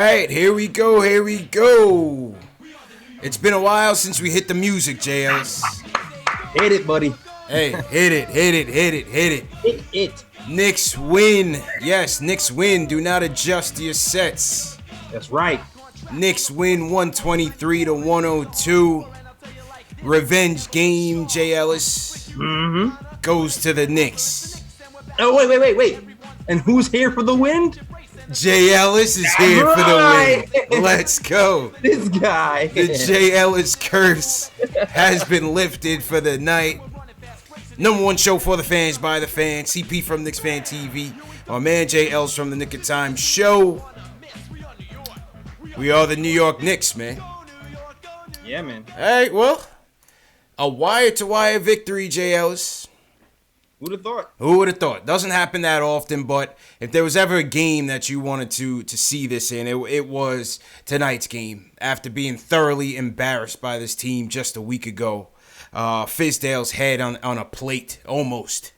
Alright, here we go. It's been a while since we hit the music, JLs. Hit it, buddy. Hey, hit it. Hit it. Knicks win. Yes, Knicks win. Do not adjust your sets. That's right. Knicks win 123-102. Revenge game, Jay Ellis. Goes to the Knicks. Oh, wait. And who's here for the win? Jay Ellis is here for the win. Let's go. This guy. The Jay Ellis curse has been lifted for the night. Number one show for the fans, by the fans. CP from Knicks Fan TV. My man Jay Ellis from the Nick of Time show. We are the New York Knicks, man. Yeah, man. All right, well, a wire-to-wire victory, Jay Ellis. Who'd have thought? Who would have thought? Doesn't happen that often, but if there was ever a game that you wanted to see this in, it was tonight's game. After being thoroughly embarrassed by this team just a week ago, Fizdale's head on a plate, almost,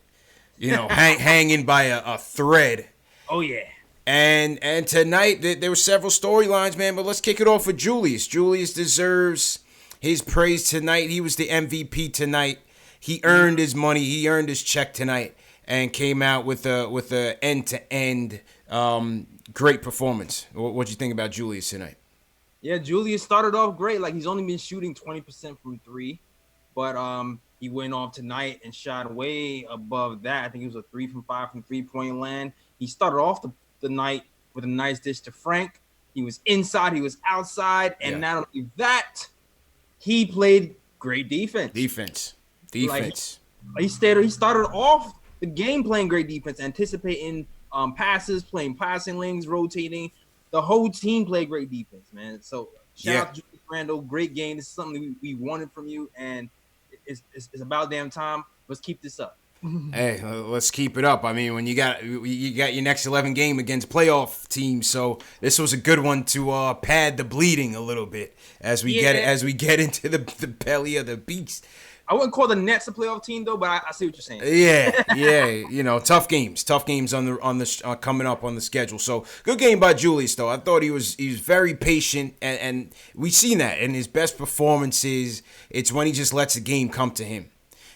hanging by a thread. Oh yeah. And tonight there were several storylines, man. But let's kick it off with Julius. Julius deserves his praise tonight. He was the MVP tonight. He earned his money. He earned his check tonight, and came out with a end-to-end great performance. What'd you think about Julius tonight? Yeah, Julius started off great. Like, he's only been shooting 20% from three, but he went off tonight and shot way above that. I think it was a 3 from 5 from three-point land. He started off the night with a nice dish to Frank. He was inside. He was outside, and not only that, he played great defense. Defense. Like, he started off the game playing great defense, anticipating passes, playing passing lanes, rotating. The whole team played great defense, man. So shout out to Julius Randle, great game. This is something we wanted from you, and it's about damn time. Let's keep this up. Hey, let's keep it up. I mean, when you got your next 11 game against playoff teams, so this was a good one to pad the bleeding a little bit as we get into the belly of the beast. I wouldn't call the Nets a playoff team though, but I see what you're saying. Yeah. Tough games on the coming up on the schedule. So good game by Julius though. I thought he was very patient, and we've seen that in his best performances. It's when he just lets the game come to him.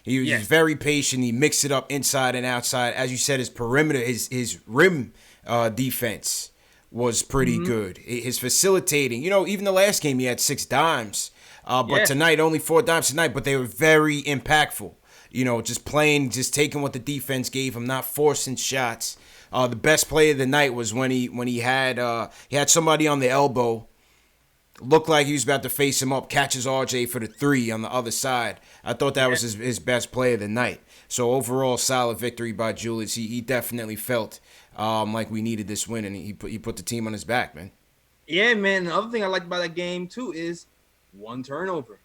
He's very patient. He mixed it up inside and outside. As you said, his perimeter, his rim defense was pretty good. His facilitating, even the last game he had 6 dimes. But tonight, only 4 dimes tonight, but they were very impactful. Just taking what the defense gave him, not forcing shots. The best play of the night was when he had somebody on the elbow, looked like he was about to face him up, catches RJ for the 3 on the other side. I thought that was his best play of the night. So overall, solid victory by Julius. He definitely felt like we needed this win, and he put the team on his back, man. Yeah, man. The other thing I liked about that game too is one turnover.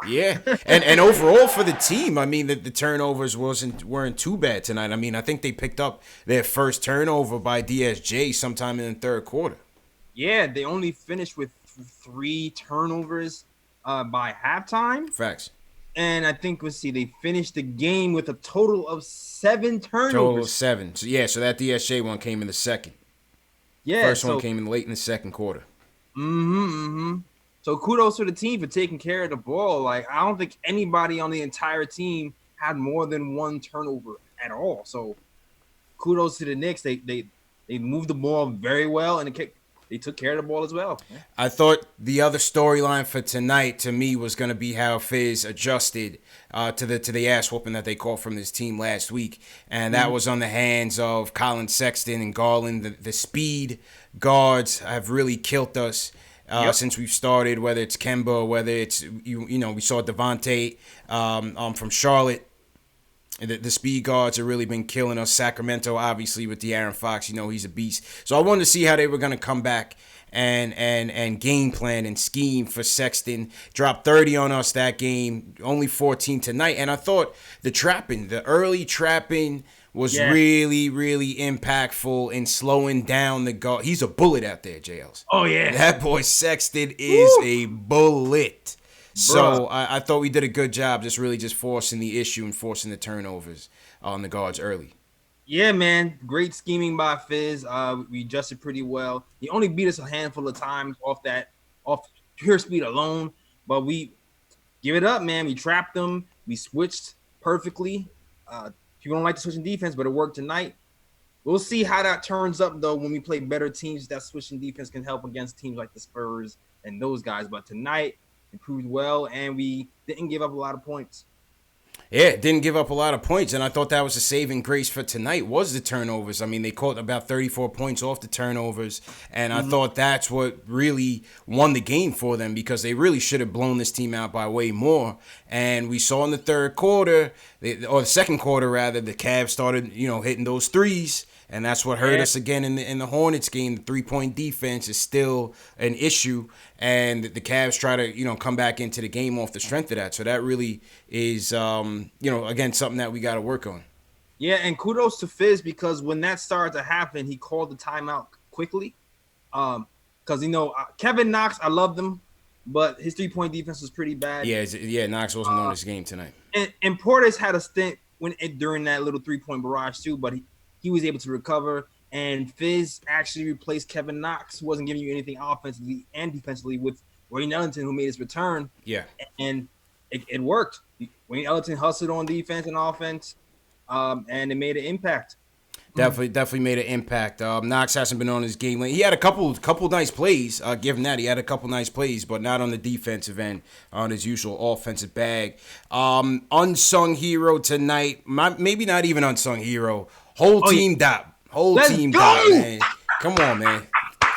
Yeah. And overall for the team, I mean, the turnovers weren't too bad tonight. I mean, I think they picked up their first turnover by DSJ sometime in the third quarter. Yeah, they only finished with 3 turnovers by halftime. Facts. And I think, they finished the game with a total of 7 turnovers. Total of 7. So that DSJ one came in the second. Yeah. First one came in late in the second quarter. So kudos to the team for taking care of the ball. Like, I don't think anybody on the entire team had more than 1 turnover at all. So kudos to the Knicks. They moved the ball very well, and they took care of the ball as well. Yeah. I thought the other storyline for tonight to me was going to be how Fizz adjusted to the ass whooping that they caught from this team last week, and that was on the hands of Colin Sexton and Garland. The speed guards have really killed us since we've started. Whether it's Kemba, whether it's we saw Devontae from Charlotte. The speed guards have really been killing us. Sacramento, obviously, with De'Aaron Fox, he's a beast. So I wanted to see how they were going to come back and game plan and scheme for Sexton. Dropped 30 on us that game, only 14 tonight. And I thought the early trapping was really, really impactful in slowing down the guard. He's a bullet out there, JLs. Oh, yeah. That boy Sexton is a bullet. So I thought we did a good job just forcing the issue and forcing the turnovers on the guards early. Yeah, man. Great scheming by Fizz. We adjusted pretty well. He only beat us a handful of times off pure speed alone. But we give it up, man. We trapped them. We switched perfectly. People don't like the switching defense, but it worked tonight. We'll see how that turns up though when we play better teams. That switching defense can help against teams like the Spurs and those guys. But tonight improved well, and we didn't give up a lot of points. Yeah, it didn't give up a lot of points, and I thought that was a saving grace for tonight was the turnovers. I mean, they caught about 34 points off the turnovers, and I thought that's what really won the game for them because they really should have blown this team out by way more. And we saw in the third quarter, or the second quarter rather, the Cavs started, hitting those threes. And that's what hurt us again in the Hornets game. The 3-point defense is still an issue, and the Cavs try to come back into the game off the strength of that. So that really is again something that we got to work on. Yeah, and kudos to Fizz because when that started to happen, he called the timeout quickly. Because Kevin Knox, I loved him, but his 3-point defense was pretty bad. Yeah, Knox wasn't on this game tonight. And Portis had a stint during that little 3-point barrage too, but he was able to recover, and Fizz actually replaced Kevin Knox, who wasn't giving you anything offensively and defensively, with Wayne Ellington, who made his return. Yeah. And it worked. Wayne Ellington hustled on defense and offense, and it made an impact. Definitely made an impact. Knox hasn't been on his game. He had a couple nice plays. Give him that. He had a couple nice plays, but not on the defensive end, on his usual offensive bag. Unsung hero tonight. Maybe not even unsung hero. Whole team Dot, man. Come on, man.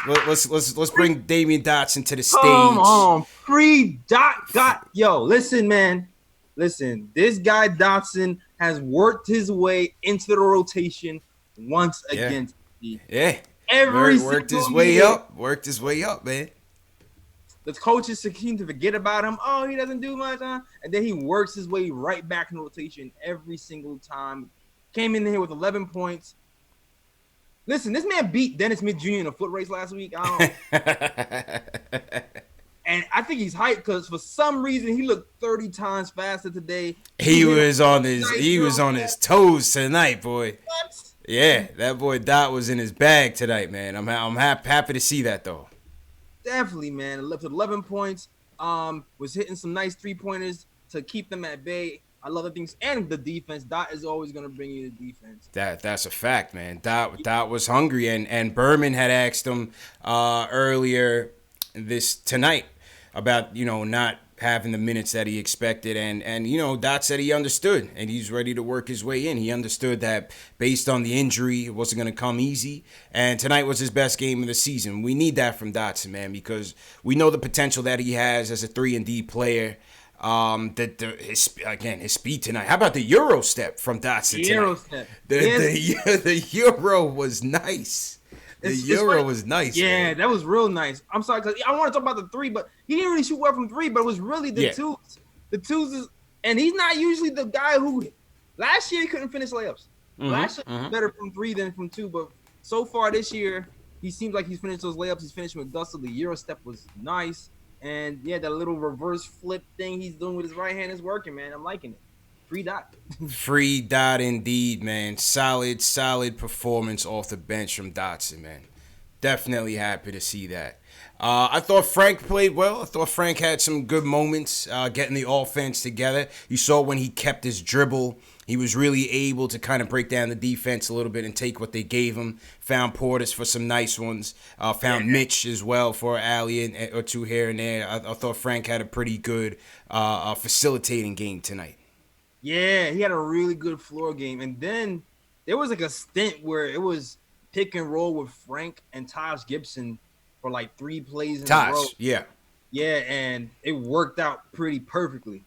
Let's bring Damyean Dotson to the stage. Come on, free Dot. Yo, listen, man. Listen, this guy Dotson has worked his way into the rotation once against me. Yeah. Worked his way up, man. The coaches seem to forget about him. Oh, he doesn't do much, huh? And then he works his way right back in rotation every single time. Came in here with 11 points. Listen, this man beat Dennis Smith Jr. in a foot race last week. And I think he's hyped because for some reason he looked 30 times faster today. He was on his toes tonight, boy. What? Yeah, that boy Dot was in his bag tonight, man. I'm happy to see that though. Definitely, man. Left with 11 points. Was hitting some nice 3-pointers to keep them at bay. I love the things and the defense. Dot is always gonna bring you the defense. That's a fact, man. Dot was hungry, and Berman had asked him earlier tonight about not having the minutes that he expected, and Dot said he understood and he's ready to work his way in. He understood that based on the injury, it wasn't going to come easy, and tonight was his best game of the season. We need that from Dotson, man, because we know the potential that he has as a 3-and-D player. His speed tonight. How about the Euro step from Dotson tonight? Euro step. The Euro was nice. The Euro was nice. Yeah, man. That was real nice. I'm sorry, because I want to talk about the 3, but he didn't really shoot well from 3, but it was really the twos. The twos is, and he's not usually the guy who last year he couldn't finish layups. Last year he was better from 3 than from 2, but so far this year he seems like he's finished those layups. He's finishing with gusto. The Euro step was nice. And yeah, that little reverse flip thing he's doing with his right hand is working, man. I'm liking it. Free Dot. Free Dot indeed, man. Solid performance off the bench from Dotson, man. Definitely happy to see that. I thought Frank played well. I thought Frank had some good moments getting the offense together. You saw when he kept his dribble, he was really able to kind of break down the defense a little bit and take what they gave him. Found Portis for some nice ones. Found Mitch as well for an alley or two here and there. I thought Frank had a pretty good facilitating game tonight. Yeah, he had a really good floor game. And then there was like a stint where it was pick and roll with Frank and Taj Gibson for like 3 plays in a row. Yeah. Yeah, and it worked out pretty perfectly.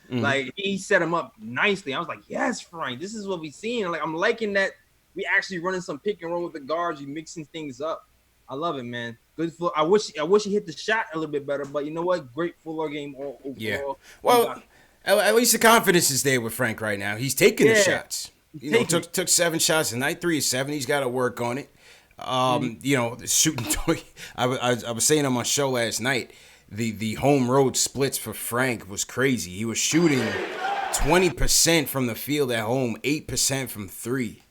Like he set him up nicely. I was like, yes, Frank, this is what we seen. Like I'm liking that we actually running some pick and roll with the guards. You mixing things up. I love it, man. Good floor. I wish he hit the shot a little bit better, but you know what? Great floor game overall. Yeah. Well, at least the confidence is there with Frank right now. He's taking the shots. Took 7 shots tonight, 3 of 7. He's got to work on it. The shooting. I was saying on my show last night. The home road splits for Frank was crazy. He was shooting 20% from the field at home, 8% from 3.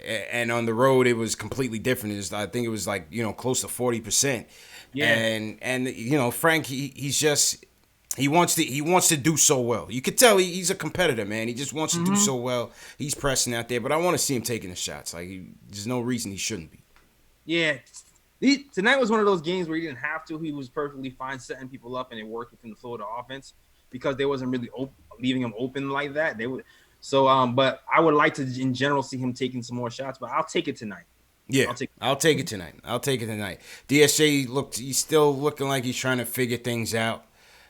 and on the road it was completely different. I think it was like close to 40%. Yeah. And Frank, he wants to do so well. You could tell he's a competitor, man. He just wants to do so well. He's pressing out there, but I want to see him taking the shots. Like there's no reason he shouldn't be. Yeah. Tonight was one of those games where he didn't have to. He was perfectly fine setting people up, and it worked within the flow of the offense because they wasn't really leaving him open like that. They would. So, but I would like to, in general, see him taking some more shots. But I'll take it tonight. Yeah, I'll take it tonight. DSJ he's still looking like he's trying to figure things out.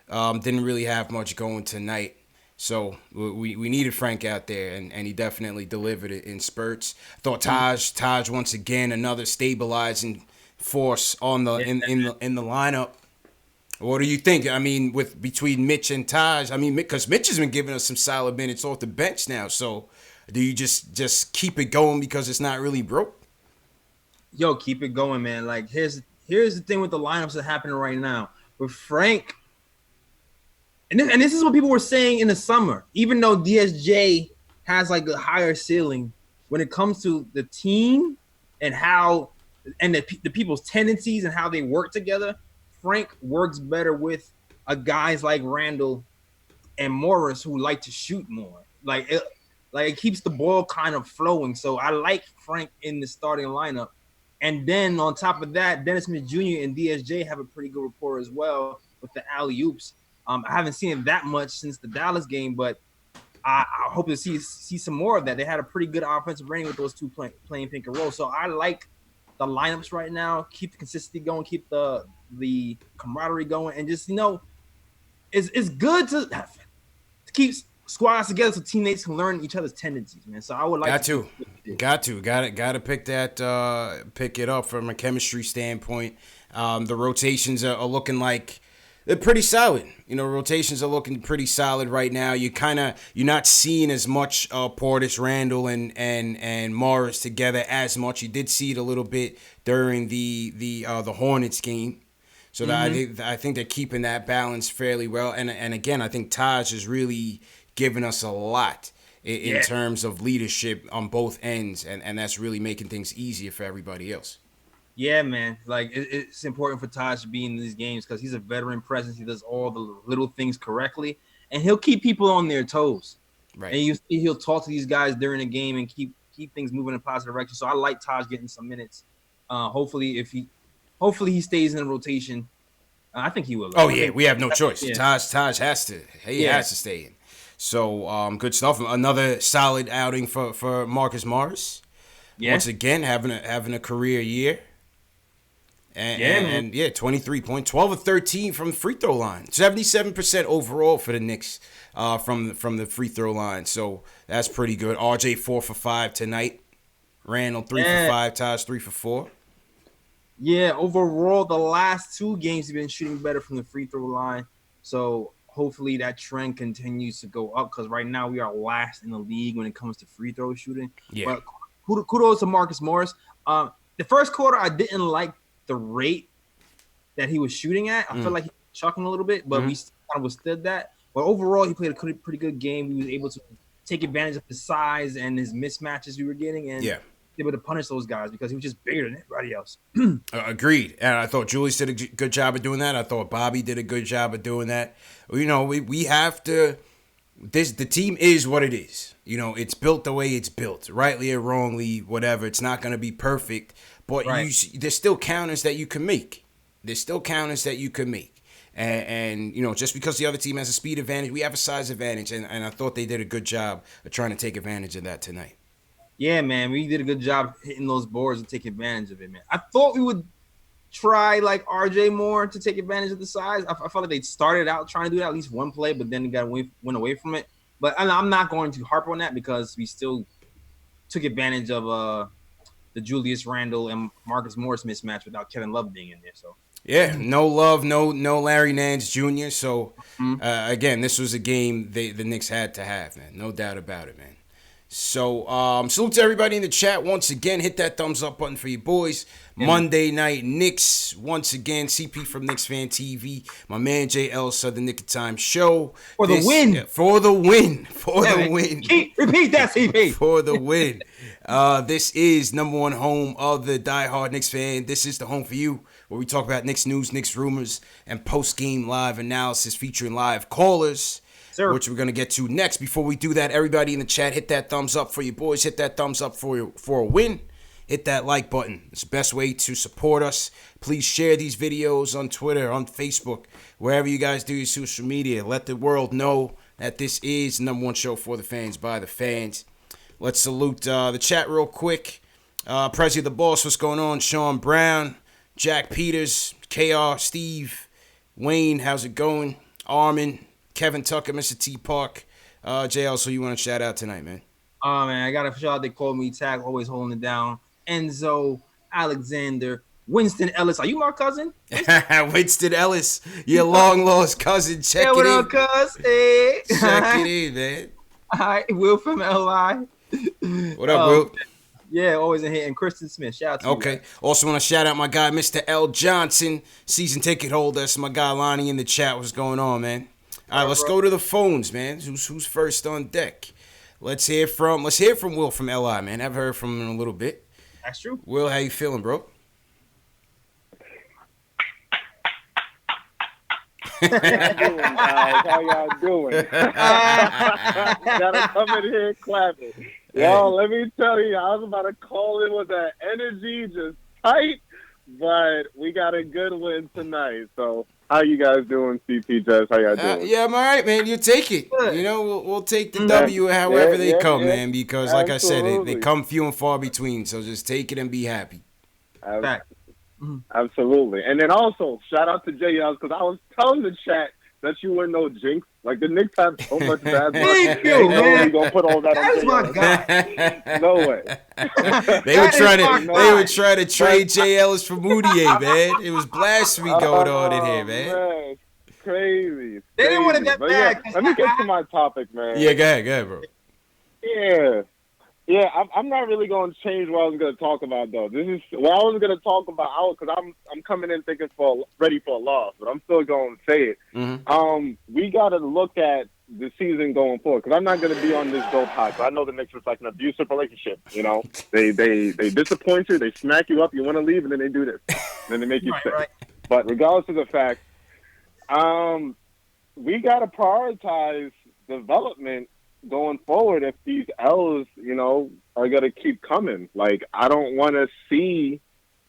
Didn't really have much going tonight. So we needed Frank out there, and he definitely delivered it in spurts. I thought Taj once again, another stabilizing force in the lineup. What do you think? I mean, between Mitch and Taj, because Mitch has been giving us some solid minutes off the bench now. So do you just keep it going because it's not really broke? Yo, keep it going, man. Like here's the thing with the lineups that are happening right now with Frank. And this is what people were saying in the summer. Even though DSJ has like a higher ceiling, when it comes to the team and the people's tendencies and how they work together, Frank works better with guys like Randle and Morris who like to shoot more. Like it keeps the ball kind of flowing. So I like Frank in the starting lineup. And then on top of that, Dennis Smith Jr. and DSJ have a pretty good rapport as well with the alley-oops. I haven't seen it that much since the Dallas game, but I hope to see some more of that. They had a pretty good offensive rating with those two playing pick and roll. So I like the lineups right now. Keep the consistency going. Keep the camaraderie going, and just it's good to keep squads together so teammates can learn each other's tendencies, man. So I would like got to pick it up from a chemistry standpoint. The rotations are looking like they're pretty solid. Rotations are looking pretty solid right now. You're not seeing as much Portis, Randle, and Morris together as much. You did see it a little bit during the Hornets game. So that I think they're keeping that balance fairly well. And again, I think Taj is really giving us a lot in terms of leadership on both ends, and that's really making things easier for everybody else. Yeah, man. Like it's important for Taj to be in these games because he's a veteran presence. He does all the little things correctly, and he'll keep people on their toes. Right. And he'll talk to these guys during the game and keep things moving in a positive direction. So I like Taj getting some minutes. Hopefully he stays in the rotation. I think he will. Oh yeah, we have no choice. Yeah. Taj has to. He has to stay in. So good stuff. Another solid outing for Marcus Morris. Yeah. Once again, having a career year. And 23 points, 12 of 13 from the free throw line, 77% overall for the Knicks from the free throw line. So that's pretty good. RJ 4 for 5 tonight. Randle 3 for 5. Taj 3 for 4. Yeah, overall the last two games have been shooting better from the free throw line. So hopefully that trend continues to go up because right now we are last in the league when it comes to free throw shooting. Yeah. But kudos to Marcus Morris. The first quarter I didn't like the rate that he was shooting at. I feel like he was chucking a little bit, but we kind of withstood that. But overall, he played a pretty good game. He was able to take advantage of the size and his mismatches we were getting and able to punish those guys because he was just bigger than everybody else. Agreed. And I thought Julius did a good job of doing that. I thought Bobby did a good job of doing that. We have to – the team is what it is. It's built the way it's built, rightly or wrongly, whatever. It's not going to be perfect. But there's still counters that you can make. And just because the other team has a speed advantage, we have a size advantage. And I thought they did a good job of trying to take advantage of that tonight. Yeah, man. We did a good job hitting those boards and take advantage of it, man. I thought we would try like RJ more to take advantage of the size. I felt like they started out trying to do that at least one play, but then went away from it. But I'm not going to harp on that because we still took advantage of the Julius Randle and Marcus Morris mismatch without Kevin Love being in there. So yeah, no Love, no Larry Nance Jr. So again, this was a game the Knicks had to have, man. No doubt about it, man. So, salute to everybody in the chat. Once again, hit that thumbs up button for you boys. Monday night, Knicks. Once again, CP from Knicks Fan TV. My man JL Southern Nick of Time Show. For the win. For the win. For the win. Repeat that, CP. For the win. This is number one home of the diehard Knicks fan. This is the home for you, where we talk about Knicks news, Knicks rumors, and post-game live analysis featuring live callers. Sir. Which we're going to get to next. Before we do that, everybody in the chat, hit that thumbs up for you boys. Hit that thumbs up for a win. Hit that like button. It's the best way to support us. Please share these videos on Twitter, on Facebook, wherever you guys do your social media. Let the world know that this is the number one show for the fans, by the fans. Let's salute the chat real quick. Prezi the Boss, what's going on? Sean Brown, Jack Peters, KR, Steve, Wayne, how's it going? Armin, Kevin Tucker, Mr. T Park, JL, so you want to shout out tonight, man? Oh, man, I got a shout out. They called me Tag, always holding it down. Enzo, Alexander, Winston Ellis. Are you my cousin? Winston Ellis, your long-lost cousin. Check it what in. Up, cuz? Hey. Check it in, man. All right, Will from LI. What up, Will? Yeah, always in here. And Kristen Smith, shout out to you. Okay. Also want to shout out my guy, Mr. L. Johnson, season ticket holder. That's my guy, Lonnie, in the chat. What's going on, man? All right, let's go to the phones, man. Who's first on deck? Let's hear from Will from LI, man. I've heard from him in a little bit. That's true. Will, how you feeling, bro? How y'all doing, guys? How y'all doing? Gotta come in here clapping. Yo, let me tell you, I was about to call in with that energy just tight, but we got a good win tonight, so... How you guys doing, CP Jess? How y'all doing? Yeah, I'm all right, man. You take it. You know, we'll take the W however they come, man, because like Absolutely. I said, they come few and far between, so just take it and be happy. Absolutely. And then also, shout out to JL, because I was telling the chat that you were no jinx. Like, the Knicks have so much bad luck. Thank you, man. You're going to put all that That's on my guy. No way. They were trying to trade Jay Ellis for Moutier, man. It was blasphemy going on in here, man. Crazy. They didn't want it that bad. Yeah, let me get to my topic, man. Yeah, go ahead, bro. Yeah, I'm not really going to change what I was going to talk about, though. This is what I was going to talk about, because I'm coming in thinking ready for a loss, but I'm still going to say it. Mm-hmm. We got to look at the season going forward, because I'm not going to be on this dope hot. I know the Knicks is like an abusive relationship, you know? They disappoint you, they smack you up, you want to leave, and then they do this. Then they make you sick. Right. But regardless of the fact, we got to prioritize development going forward if these L's, you know, are going to keep coming. Like, I don't want to see,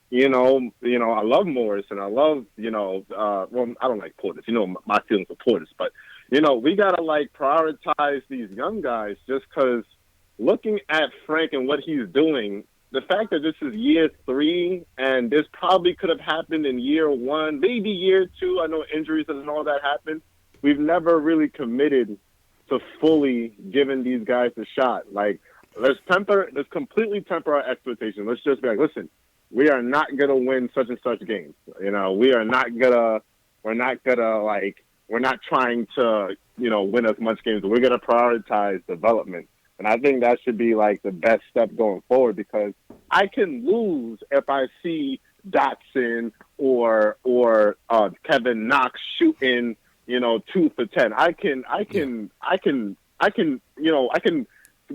you know, I love Morris and I love, well, I don't like Portis. You know, my feelings for Portis. But, you know, we got to, like, prioritize these young guys just because looking at Frank and what he's doing, the fact that this is year 3 and this probably could have happened in year 1, maybe year 2. I know injuries and all that happened. We've never really committed to fully giving these guys a shot. Like, let's completely temper our expectations. Let's just be like, listen, we are not gonna win such and such games. You know, we're not trying to, you know, win as much games. We're gonna prioritize development. And I think that should be like the best step going forward, because I can lose if I see Dotson or Kevin Knox shooting, you know, 2 for 10. I can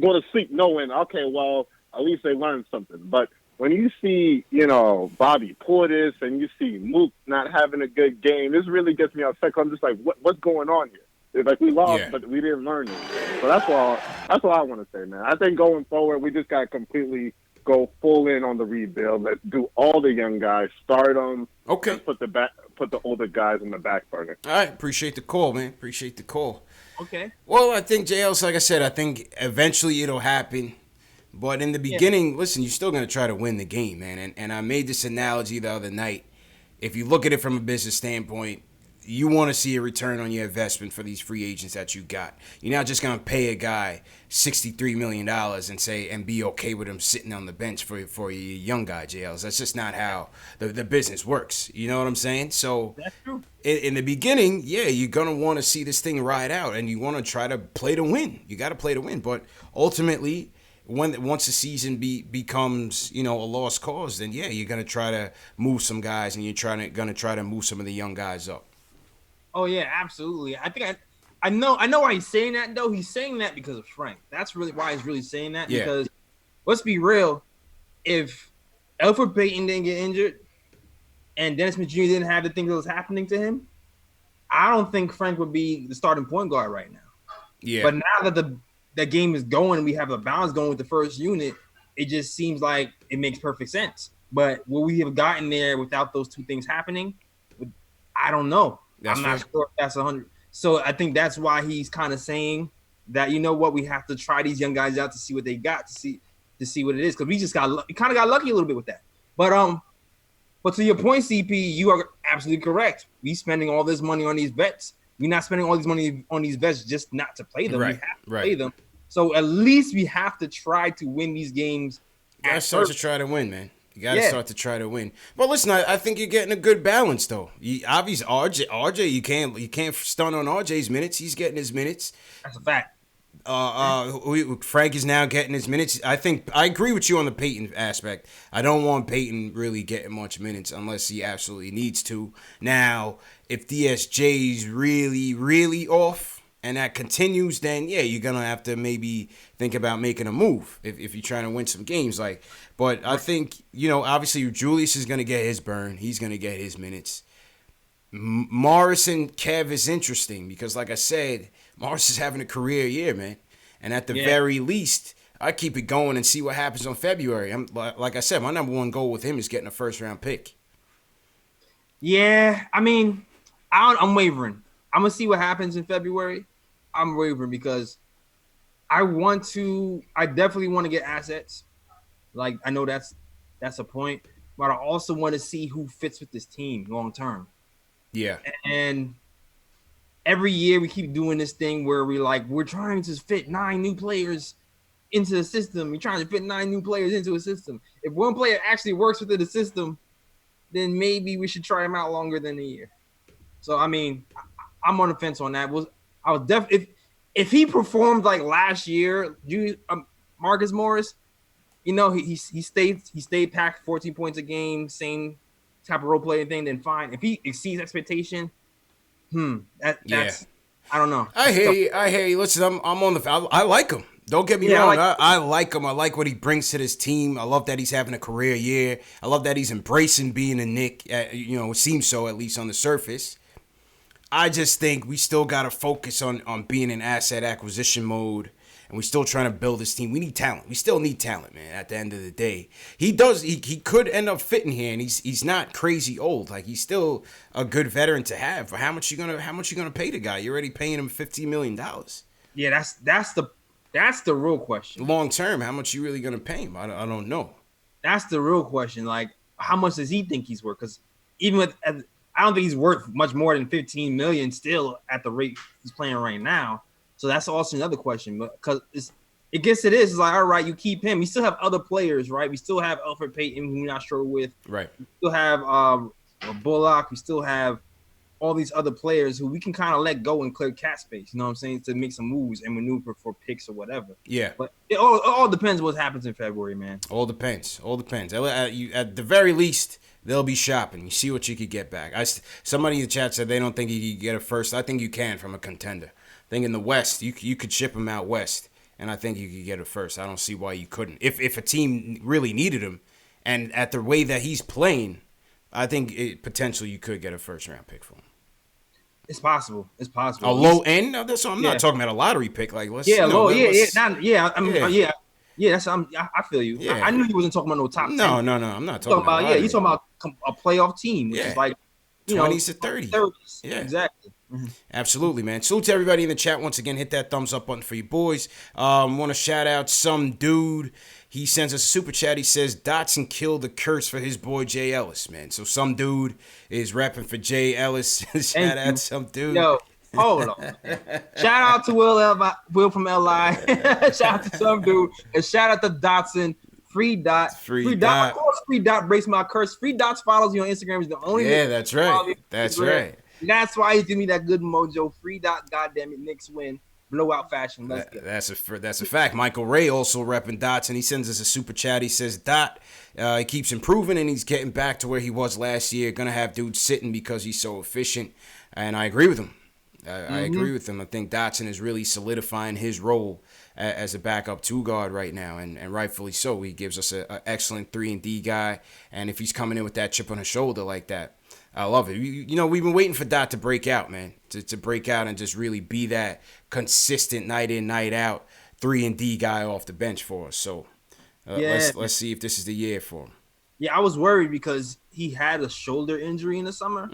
go to sleep knowing, okay, well, at least they learned something. But when you see, you know, Bobby Portis and you see Mook not having a good game, this really gets me upset. I'm just like, what's going on here? It's like, we lost, but we didn't learn anything. So that's all I want to say, man. I think going forward, we just got to completely go full in on the rebuild. Let's do all the young guys, start them. Okay. Put the older guys in the back burner. All right, appreciate the call, man. Appreciate the call. Okay. Well, I think JL's, like I said, I think eventually it'll happen. But in the beginning, listen, you're still going to try to win the game, man. And I made this analogy the other night. If you look at it from a business standpoint, you want to see a return on your investment for these free agents that you got. You're not just gonna pay a guy $63 million and be okay with him sitting on the bench for your young guy, JLs. That's just not how the business works. You know what I'm saying? So That's true. in the beginning, yeah, you're gonna want to see this thing ride out, and you want to try to play to win. You got to play to win, but ultimately, once the season becomes a lost cause, then yeah, you're gonna try to move some guys, and you're gonna try to move some of the young guys up. Oh yeah, absolutely. I know why he's saying that though. He's saying that because of Frank. That's really why he's really saying that. Yeah. Because let's be real, if Elfrid Payton didn't get injured and Dennis Smith Jr. didn't have the thing that was happening to him, I don't think Frank would be the starting point guard right now. Yeah. But now that the game is going, we have a balance going with the first unit, it just seems like it makes perfect sense. But will we have gotten there without those two things happening? I don't know. I'm not sure if that's 100. So I think that's why he's kind of saying that, you know what, we have to try these young guys out to see what they got, to see what it is, because we just kind of got lucky a little bit with that. But to your point, CP, you are absolutely correct. We spending all this money on these vets. We're not spending all this money on these vets just not to play them. Right. We have to play them. So at least we have to try to win these games. You gotta start to try to win, man. You got to start to try to win. But listen, I think you're getting a good balance, though. Obviously, RJ, you can't stun on RJ's minutes. He's getting his minutes. That's a fact. Frank is now getting his minutes. I think I agree with you on the Peyton aspect. I don't want Peyton really getting much minutes unless he absolutely needs to. Now, if DSJ's really, really off, and that continues, then yeah, you're gonna have to maybe think about making a move if you're trying to win some games. But I think obviously Julius is gonna get his burn. He's gonna get his minutes. Morris and Kev is interesting because, like I said, Morris is having a career year, man. And at the very least, I keep it going and see what happens on February. Like I said, my number one goal with him is getting a first-round pick. Yeah, I mean, I'm wavering. I'm gonna see what happens in February. I'm wavering because I definitely want to get assets. Like, I know that's a point, but I also want to see who fits with this team long term. Yeah. And every year we keep doing this thing where we're trying to fit 9 new players into the system. We're trying to fit 9 new players into a system. If one player actually works within the system, then maybe we should try him out longer than a year. So, I mean, I'm on the fence on that. I was definitely if he performed like last year, Marcus Morris, he stayed packed 14 points a game, same type of role player thing, then fine. If he exceeds expectation, that's I don't know. I hear you. Listen, I'm on the. I like him. Don't get me wrong. I like him. I like what he brings to this team. I love that he's having a career year. I love that he's embracing being a Knick. It seems so, at least on the surface. I just think we still got to focus on being in asset acquisition mode, and we're still trying to build this team. We need talent. We still need talent, man, at the end of the day. He could end up fitting here, and he's not crazy old. Like, he's still a good veteran to have. But how much you gonna pay the guy? You're already paying him $15 million. Yeah, that's the real question. Long term, how much you really gonna pay him? I don't know. That's the real question. Like, how much does he think he's worth? Because even with I don't think he's worth much more than $15 million still at the rate he's playing right now. So that's also another question. Because it gets to this, it's like, all right, you keep him. We still have other players, right? We still have Elfrid Payton, who we're not sure with. Right. We still have Bullock. We still have all these other players who we can kind of let go and clear cap space. You know what I'm saying? To make some moves and maneuver for picks or whatever. Yeah. But it all depends what happens in February, man. All depends. At the very least, they'll be shopping. You see what you could get back. Somebody in the chat said they don't think you could get a first. I think you can from a contender. I think in the West, you could ship him out West, and I think you could get a first. I don't see why you couldn't. If a team really needed him, and at the way that he's playing, I think potentially you could get a first-round pick for him. It's possible. A low end? No, that's what I'm not talking about a lottery pick. Like, let's low. Yeah. That's I feel you. Yeah. I knew you wasn't talking about no top 10. No. I'm not talking about. You're talking about a playoff team, which is like 20s to 30s. Yeah, exactly. Absolutely, man. Salute to everybody in the chat. Once again, hit that thumbs up button for you boys. Want to shout out some dude. He sends us a super chat. He says, Dotson killed the curse for his boy Jay Ellis, man. So some dude is rapping for Jay Ellis. Shout out some dude. Yo, hold on. Shout out to Will from LI. Shout out to some dude. And shout out to Dotson. Free Dot. Free Dot. Of course, Free Dot breaks my curse. Free Dots follows you on Instagram. Is the only. Yeah, that's right. That's right. That's why he's giving me that good mojo. Free Dot, goddamn it, Knicks win. Blowout fashion. Let's get it. That's a fact. Michael Ray also repping Dots, and he sends us a super chat. He says, Dot, he keeps improving, and he's getting back to where he was last year. Going to have dudes sitting because he's so efficient. And I agree with him. I agree with him. I think Dotson is really solidifying his role as a backup two guard right now, and rightfully so. He gives us an excellent 3-and-D guy, and if he's coming in with that chip on his shoulder like that, I love it. You know, we've been waiting for Dot to break out, man, to break out and just really be that consistent night in, night out 3-and-D guy off the bench for us. So let's see if this is the year for him. Yeah, I was worried because he had a shoulder injury in the summer.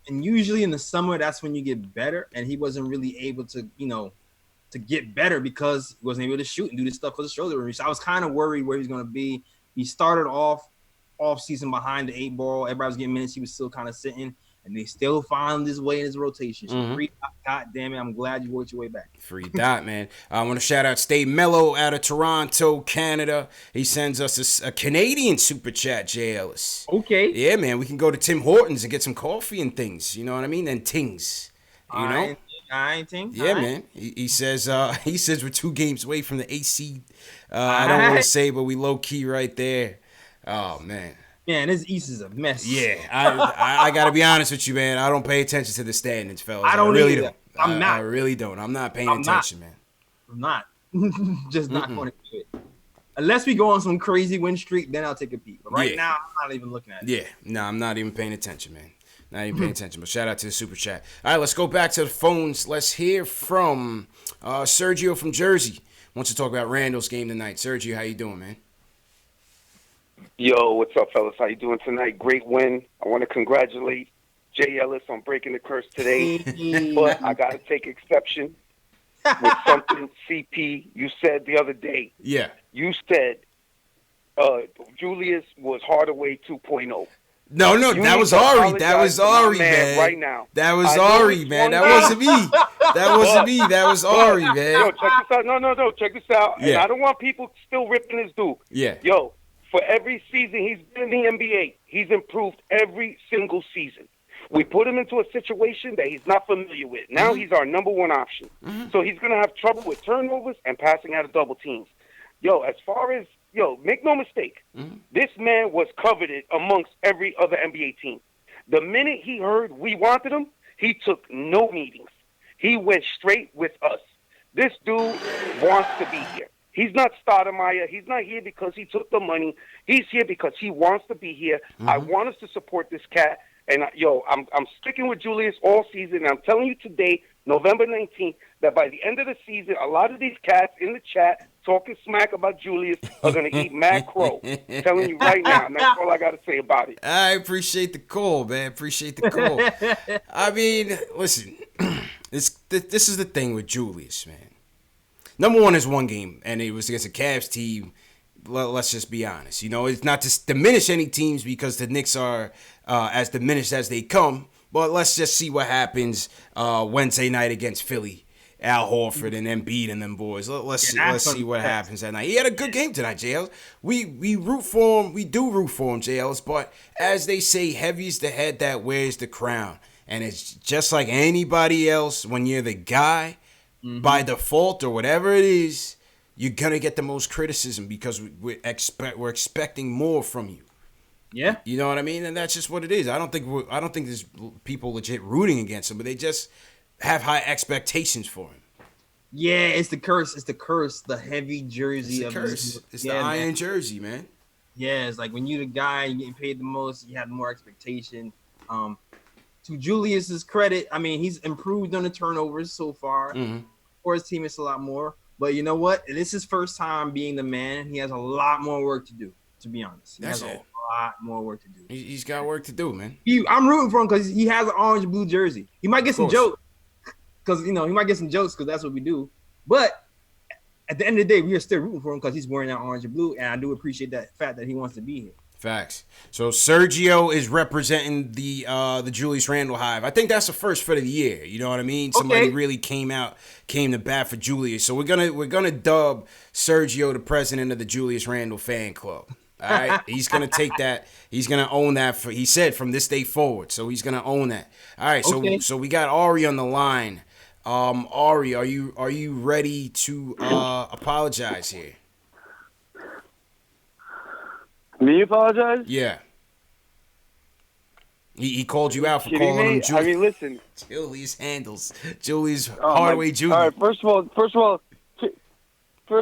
And usually in the summer, that's when you get better. And he wasn't really able to, to get better because he wasn't able to shoot and do this stuff with the shoulder injury. So I was kind of worried where he's going to be. He started off season behind the 8 ball. Everybody was getting minutes. He was still kind of sitting. And they still found his way in his rotation. So Free Dot, God damn it, I'm glad you worked your way back. Free Dot, man. I want to shout out Stay Mellow out of Toronto, Canada. He sends us a Canadian super chat, Jay Ellis. Okay. Yeah, man. We can go to Tim Hortons and get some coffee and things. You know what I mean? And tings. You know? I ain't think. Yeah, man. He says we're 2 games away from the AC. I don't want to say, but we low key right there. Oh, man. Man, this East is a mess. Yeah, I got to be honest with you, man. I don't pay attention to the standings, fellas. I don't really either. don't. I'm not. I really don't. I'm not paying attention, man. I'm not. Just not going to do it. Unless we go on some crazy win streak, then I'll take a peek. But right now, I'm not even looking at it. Yeah, no, I'm not even paying attention, man. Not even paying attention. But shout out to the super chat. All right, let's go back to the phones. Let's hear from Sergio from Jersey. Wants to talk about Randle's game tonight. Sergio, how you doing, man? Yo, what's up, fellas? How you doing tonight? Great win. I want to congratulate Jay Ellis on breaking the curse today, but I got to take exception with something, CP, you said the other day. Yeah. You said Julius was Hardaway 2.0. No, that was Ari. That was Ari, man. Right now. That was Ari, man. That wasn't me. That wasn't me. That was Ari, man. Yo, check this out. No. Check this out. Yeah. And I don't want people still ripping his dude. Yeah. Yo, for every season he's been in the NBA, he's improved every single season. We put him into a situation that he's not familiar with. Now he's our number one option. So he's going to have trouble with turnovers and passing out of double teams. Yo, as far as, make no mistake, this man was coveted amongst every other NBA team. The minute he heard we wanted him, he took no meetings. He went straight with us. This dude wants to be here. He's not Stoudemire. He's not here because he took the money. He's here because he wants to be here. I want us to support this cat. And, I'm sticking with Julius all season. And I'm telling you today, November 19th, that by the end of the season, a lot of these cats in the chat talking smack about Julius are going to eat mad crow. I'm telling you right now. And that's all I got to say about it. I appreciate the call, man. Appreciate the call. I mean, listen, this is the thing with Julius, man. Number one is one game, and it was against a Cavs team. Let's just be honest. It's not to diminish any teams because the Knicks are as diminished as they come. But let's just see what happens Wednesday night against Philly. Al Horford and Embiid and them boys. Let's see what happens that night. He had a good game tonight, JL. We root for him. We do root for him, JLs. But as they say, heavy's the head that wears the crown. And it's just like anybody else when you're the guy. By default or whatever it is, you're gonna get the most criticism because we're expecting more from you. Yeah, you know what I mean, and that's just what it is. I don't think there's people legit rooting against him, but they just have high expectations for him. Yeah, it's the curse. It's the curse. The heavy jersey. It's the curse. It's the iron jersey, man. Yeah, it's like when you're the guy, you're getting paid the most. You have more expectation. To Julius's credit, I mean, he's improved on the turnovers so far. For his team, it's a lot more. But you know what? This is his first time being the man. He has a lot more work to do, to be honest. He has a lot more work to do. He's got work to do, man. I'm rooting for him because he has an orange-blue jersey. He might get some jokes. because he might get some jokes because that's what we do. But at the end of the day, we are still rooting for him because he's wearing that orange and blue, and I do appreciate that fact that he wants to be here. Facts. So Sergio is representing the Julius Randle hive. I think that's the first for the year. You know what I mean? Somebody really came to bat for Julius. So we're gonna dub Sergio the president of the Julius Randle fan club. All right, he's gonna take that. He's gonna own that. He said from this day forward. So he's gonna own that. All right. So we got Ari on the line. Ari, are you ready to apologize here? Me apologize? Yeah. He called you out for Kidding calling me? him Julius. I mean, listen. Julius Handles. Julius Hardaway Jr. All right, first of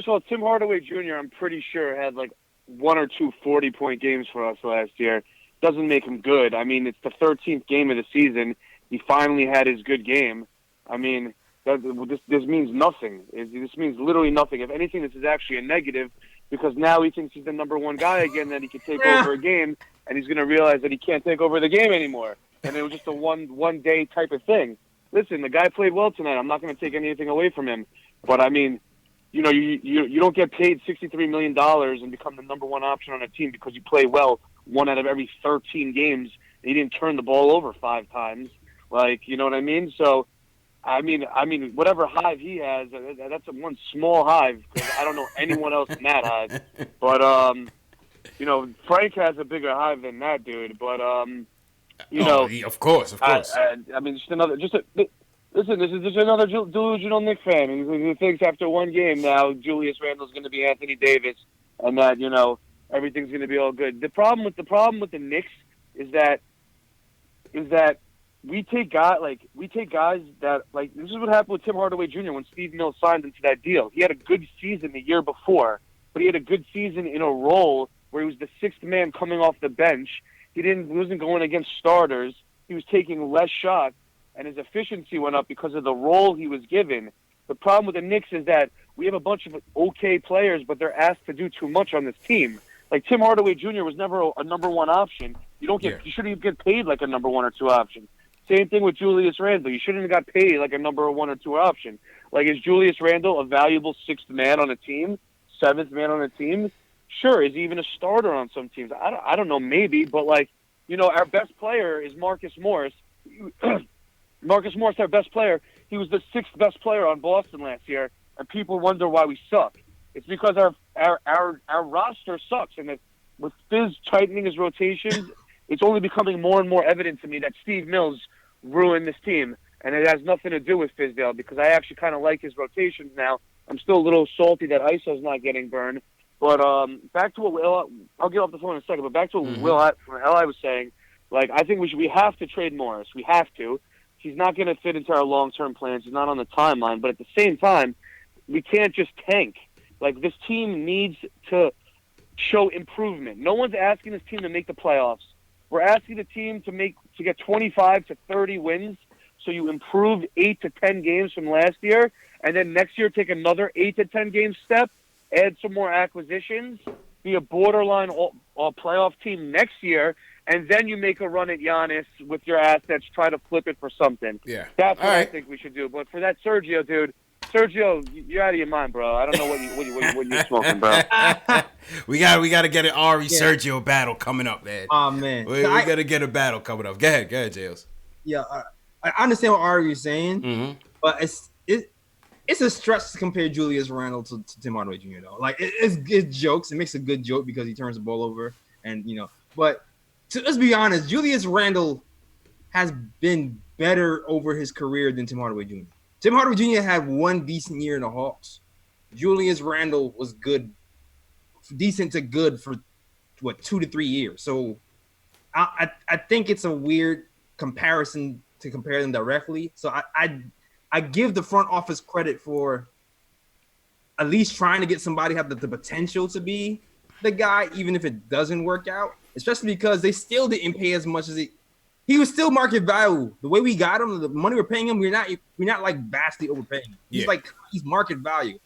all, Tim Hardaway Jr. I'm pretty sure had like 1 or 2 40-point games for us last year. Doesn't make him good. I mean, it's the 13th game of the season. He finally had his good game. I mean, this means nothing. This means literally nothing. If anything, this is actually a negative because now he thinks he's the number one guy again, that he can take over a game, and he's going to realize that he can't take over the game anymore. And it was just a one-day type of thing. Listen, the guy played well tonight. I'm not going to take anything away from him. But, I mean, you don't get paid $63 million and become the number one option on a team because you play well 1 out of every 13 games and you didn't turn the ball over 5 times. Like, you know what I mean? So, I mean, whatever hive he has, that's one small hive because I don't know anyone else in that hive. But, Frank has a bigger hive than that dude. But, of course. I mean, listen, this is just another delusional Knicks fan who thinks after one game now Julius Randle's going to be Anthony Davis and that everything's going to be all good. The problem with the Knicks is that we take guys that this is what happened with Tim Hardaway Jr. when Steve Mills signed into that deal. He had a good season the year before, but he had a good season in a role where he was the 6th man coming off the bench. He wasn't going against starters. He was taking less shots, and his efficiency went up because of the role he was given. The problem with the Knicks is that we have a bunch of okay players, but they're asked to do too much on this team. Like Tim Hardaway Jr. was never a number one option. You shouldn't even get paid like a number 1 or 2 option. Same thing with Julius Randle. You shouldn't have got paid like a number 1 or 2 option. Like, is Julius Randle a valuable 6th man on a team, 7th man on a team? Sure. Is he even a starter on some teams? I don't know, maybe. But, our best player is Marcus Morris. Marcus Morris, our best player, he was the 6th best player on Boston last year, and people wonder why we suck. It's because our roster sucks, and with Fizz tightening his rotations, it's only becoming more and more evident to me that Steve Mills ruined this team, and it has nothing to do with Fizdale because I actually kind of like his rotations now. I'm still a little salty that ISO's not getting burned, but back to what I'll get off the phone in a second. But back to what Will from LI was saying, I think we have to trade Morris. We have to. He's not going to fit into our long-term plans. He's not on the timeline, but at the same time, we can't just tank. This team needs to show improvement. No one's asking this team to make the playoffs. We're asking the team to get 25 to 30 wins, so you improve 8 to 10 games from last year, and then next year take another 8 to 10 game step, add some more acquisitions, be a borderline playoff team next year, and then you make a run at Giannis with your assets, try to flip it for something. Yeah, that's what I think we should do. But for that Sergio dude. Sergio, you're out of your mind, bro. I don't know what you're smoking, bro. we got to get an Ari Sergio battle coming up, man. Oh man, we got to get a battle coming up. Go ahead, Jails. Yeah, I understand what Ari is saying, but it's a stretch to compare Julius Randle to Tim Hardaway Jr. though. It's jokes. It makes a good joke because he turns the ball over, and But let's be honest, Julius Randle has been better over his career than Tim Hardaway Jr. Tim Hardaway Jr. had 1 decent year in the Hawks. Julius Randle was decent to good for 2 to 3 years. So I think it's a weird comparison to compare them directly. So I give the front office credit for at least trying to get somebody have the potential to be the guy, even if it doesn't work out. Especially because they still didn't pay as much as he was still market value. The way we got him, the money we're paying him, we're not vastly overpaying him. He's market value.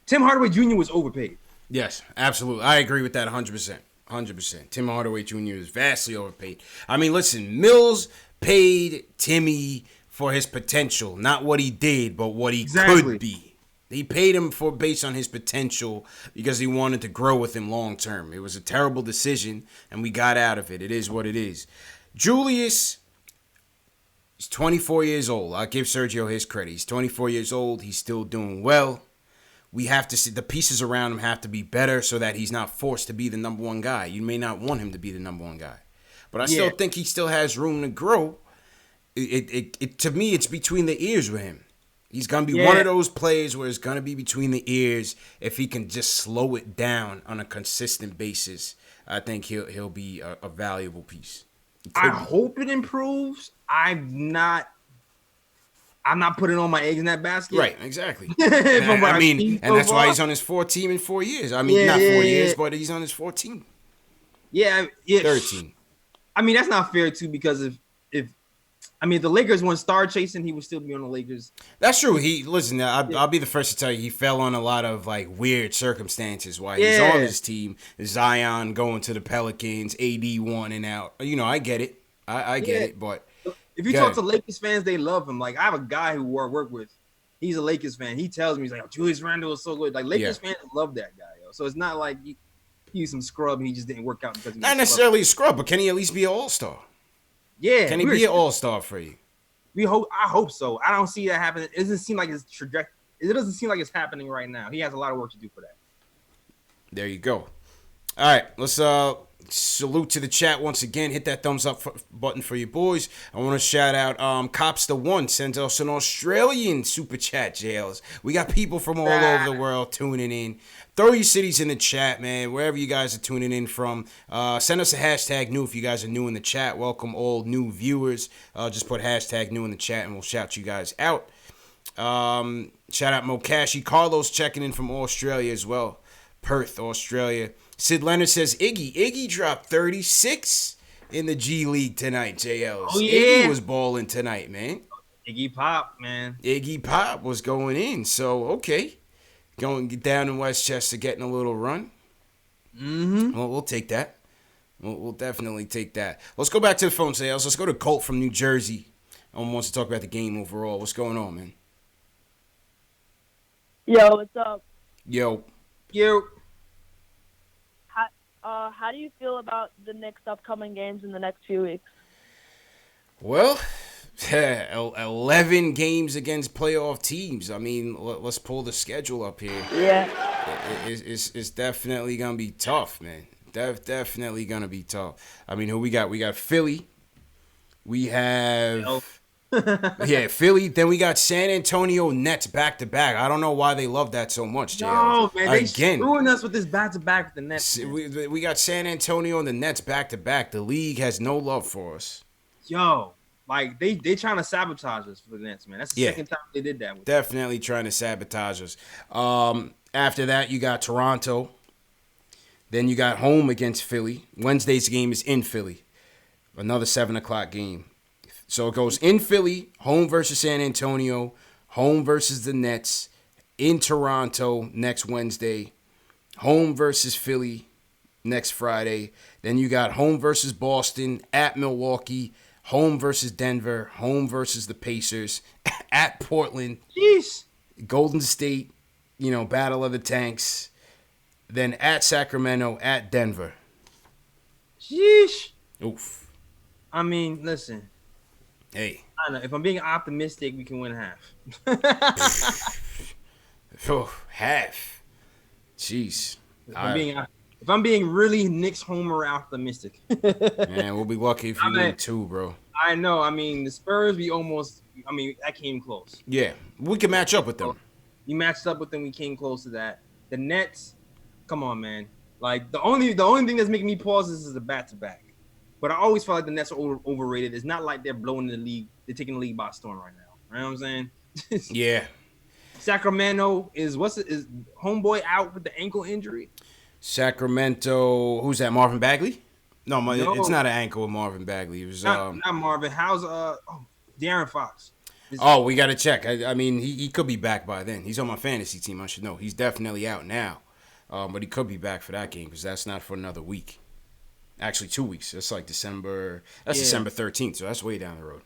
Tim Hardaway Jr. was overpaid. Yes, absolutely. I agree with that 100%. 100%. Tim Hardaway Jr. is vastly overpaid. I mean, listen, Mills paid Timmy for his potential, not what he did, but what he could Exactly. be. He paid him for based on his potential because he wanted to grow with him long term. It was a terrible decision, and we got out of it. It is what it is. Julius is 24 years old. I'll give Sergio his credit. He's 24 years old. He's still doing well. We have to see the pieces around him have to be better so that he's not forced to be the number one guy. You may not want him to be the number one guy, but I still think he still has room to grow. It to me, it's between the ears with him. He's gonna be one of those players where it's gonna be between the ears. If he can just slow it down on a consistent basis, I think he'll be a valuable piece. I hope it improves. I'm not putting all my eggs in that basket. Right, exactly. I mean, and that's why he's on his fourth team in 4 years. I mean, not 4 years, but he's on his 14th. Yeah, 13. I mean, that's not fair too, because if the Lakers weren't star chasing, he would still be on the Lakers. That's true. I'll be the first to tell you, he fell on a lot of like weird circumstances while he's on his team. Zion going to the Pelicans, AD wanting out. You know, I get it. I get it, but if you talk to Lakers fans, they love him. Like, I have a guy who I work with. He's a Lakers fan. He tells me, he's like, oh, Julius Randle is so good. Like, Lakers fans love that guy, yo. So it's not like he's some scrub and he just didn't work out because he was not necessarily a scrub, but can he at least be an all-star? Yeah. Can he be an all-star for you? I hope so. I don't see that happening. It doesn't seem like his trajectory. It doesn't seem like it's happening right now. He has a lot of work to do for that. There you go. All right, let's salute to the chat once again. Hit that thumbs up button for your boys. I want to shout out Cops the One sends us an Australian super chat, JLs. We got people from all over the world tuning in. Throw your cities in the chat, man, wherever you guys are tuning in from. Send us a hashtag new if you guys are new in the chat. Welcome all new viewers. Just put hashtag new in the chat and we'll shout you guys out. Shout out Mokashi. Carlos checking in from Australia as well. Perth, Australia. Sid Leonard says Iggy dropped 36 in the G League tonight, JLs. Oh, yeah. Iggy was balling tonight, man. Iggy Pop, man. Iggy Pop was going in. So, okay. Going down in Westchester, getting a little run. Mm-hmm. Well, we'll take that. We'll definitely take that. Let's go back to the phone sales. Let's go to Colt from New Jersey. Wants to talk about the game overall. What's going on, man? Yo, what's up? Yo. How do you feel about the Knicks' upcoming games in the next few weeks? Well, 11 games against playoff teams. I mean, let's pull the schedule up here. Yeah. It's definitely going to be tough, man. Definitely going to be tough. I mean, who we got? We got Philly. We have... Philly. Then we got San Antonio Nets back-to-back. I don't know why they love that so much, JL. No, man. They screwing us with this back-to-back with the Nets. We got San Antonio and the Nets back-to-back. The league has no love for us. Yo, like, they trying to sabotage us for the Nets, man. That's the second time they did that. Definitely trying to sabotage us. After that, you got Toronto. Then you got home against Philly. Wednesday's game is in Philly. Another 7 o'clock game. So it goes in Philly, home versus San Antonio, home versus the Nets, in Toronto next Wednesday, home versus Philly next Friday. Then you got home versus Boston, at Milwaukee, home versus Denver, home versus the Pacers, at Portland, Golden State, Battle of the Tanks, then at Sacramento, at Denver. Sheesh. Oof. I mean, listen. Hey. I don't know. If I'm being optimistic, we can win half. Half. Jeez. If I'm being really Knicks homer optimistic. Man, we'll be lucky if you win 2, bro. I know. I mean, the Spurs, that came close. Yeah. We can match up with them. We matched up with them. We came close to that. The Nets, come on, man. Like, the only thing that's making me pause is the back-to-back. But I always feel like the Nets are overrated. It's not like they're blowing the league. They're taking the league by storm right now. You know what I'm saying? Yeah. Sacramento is homeboy out with the ankle injury? Sacramento, who's that? Marvin Bagley? No, it's not an ankle with Marvin Bagley. It was not Marvin. How's De'Aaron Fox? We got to check. I mean, he could be back by then. He's on my fantasy team. I should know. He's definitely out now. But he could be back for that game because that's not for another week. Actually, 2 weeks. That's like December. That's December 13th, so that's way down the road.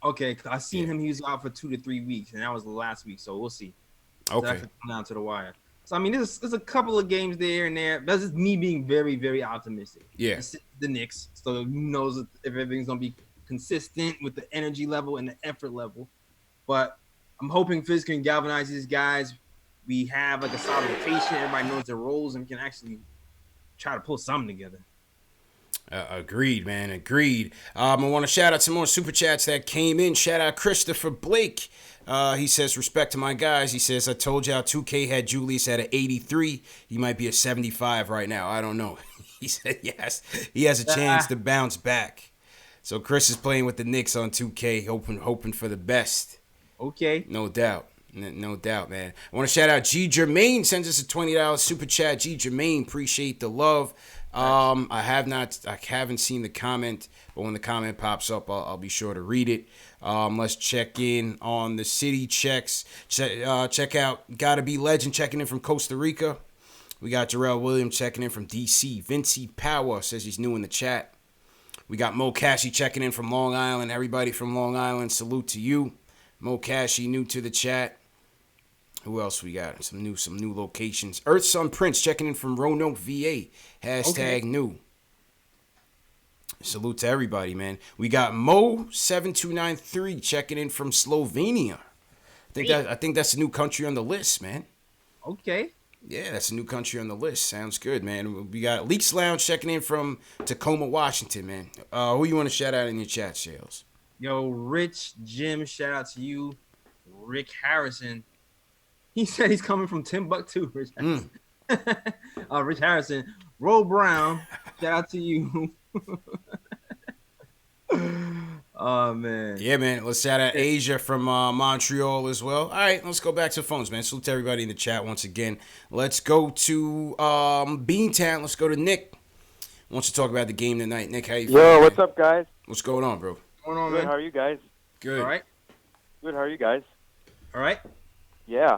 Okay, 'cause I seen him. He was out for 2 to 3 weeks, and that was the last week. So we'll see. Okay. That could come down to the wire. So I mean, there's a couple of games there and there. That's just me being very, very optimistic. Yeah. It's the Knicks, so who knows if everything's gonna be consistent with the energy level and the effort level. But I'm hoping Fizz can galvanize these guys. We have like a solid rotation. Everybody knows their roles and can actually try to pull something together. Agreed, man. Agreed. I want to shout out some more super chats that came in. Shout out Christopher Blake. He says, respect to my guys. He says, I told y'all 2K had Julius at an 83. He might be a 75 right now. I don't know. He said, yes, he has a chance to bounce back. So Chris is playing with the Knicks on 2K, hoping for the best. Okay. No doubt. No doubt, man. I want to shout out G. Jermaine. Sends us a $20 super chat. G. Jermaine, appreciate the love. I haven't seen the comment, but when the comment pops up, I'll be sure to read it. Let's check in on the city checks. Check out Gotta Be Legend checking in from Costa Rica. We got Jarrell Williams checking in from DC. Vincey Power says he's new in the chat. We got Mo Cashy checking in from Long Island. Everybody from Long Island, salute to you. Mo Cashy, new to the chat. Who else we got? Some new locations. Earth Sun Prince checking in from Roanoke, VA. Hashtag new. Salute to everybody, man. We got Mo7293 checking in from Slovenia. I think that's a new country on the list, man. Okay. Yeah, that's a new country on the list. Sounds good, man. We got Leaks Lounge checking in from Tacoma, Washington, man. Who you want to shout out in your chat, Sales? Yo, Rich Jim, shout out to you. Rick Harrison. He said he's coming from Timbuktu, Rich Harrison. Rich Harrison. Ro Brown, shout out to you. Oh, man. Yeah, man. Let's shout out Asia from Montreal as well. All right, let's go back to the phones, man. Salute to everybody in the chat once again. Let's go to Beantown. Let's go to Nick. Wants to talk about the game tonight. Nick, how you feeling? Yo, what's up, guys? What's going on, bro? What's going on, Good. man? How are you guys? Good. All right. Good. How are you guys? All right. Yeah.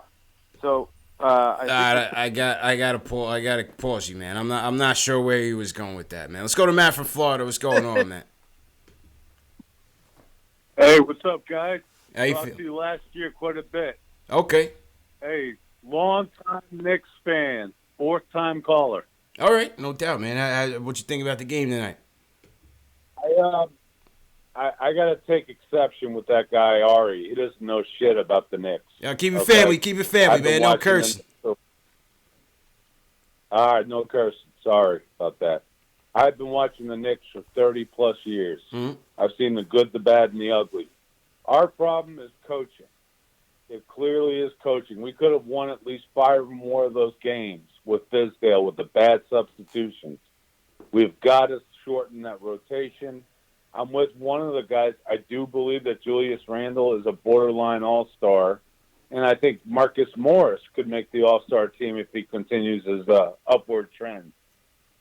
So, I gotta pause you, man. I'm not sure where he was going with that, man. Let's go to Matt from Florida. What's going on, Matt? Hey, what's up, guys? How you Talked feel? to you last year quite a bit. Okay. Hey, long-time Knicks fan, fourth-time caller. All right, no doubt, man. What you think about the game tonight? I got to take exception with that guy, Ari. He doesn't know shit about the Knicks. Yeah, keep it Okay? family. Keep it family, I've been man. No watching cursing. them. All right, no cursing. Sorry about that. I've been watching the Knicks for 30-plus years. Mm-hmm. I've seen the good, the bad, and the ugly. Our problem is coaching. It clearly is coaching. We could have won at least 5 more of those games with Fizdale with the bad substitutions. We've got to shorten that rotation. I'm with one of the guys. I do believe that Julius Randle is a borderline all-star, and I think Marcus Morris could make the all-star team if he continues his upward trend.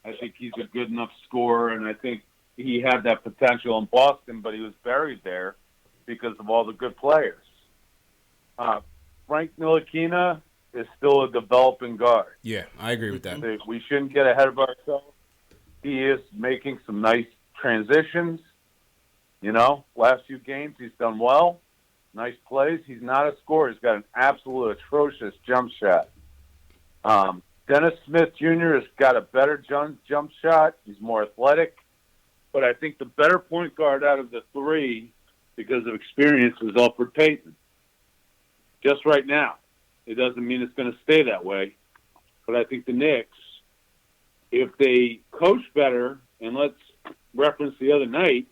I think he's a good enough scorer, and I think he had that potential in Boston, but he was buried there because of all the good players. Frank Ntilikina is still a developing guard. Yeah, I agree with that. We shouldn't get ahead of ourselves. He is making some nice transitions. You know, last few games he's done well. Nice plays. He's not a scorer. He's got an absolute atrocious jump shot. Dennis Smith Jr. has got a better jump shot. He's more athletic. But I think the better point guard out of the three, because of experience, is Alfred Payton. Just right now. It doesn't mean it's going to stay that way. But I think the Knicks, if they coach better, and let's reference the other night,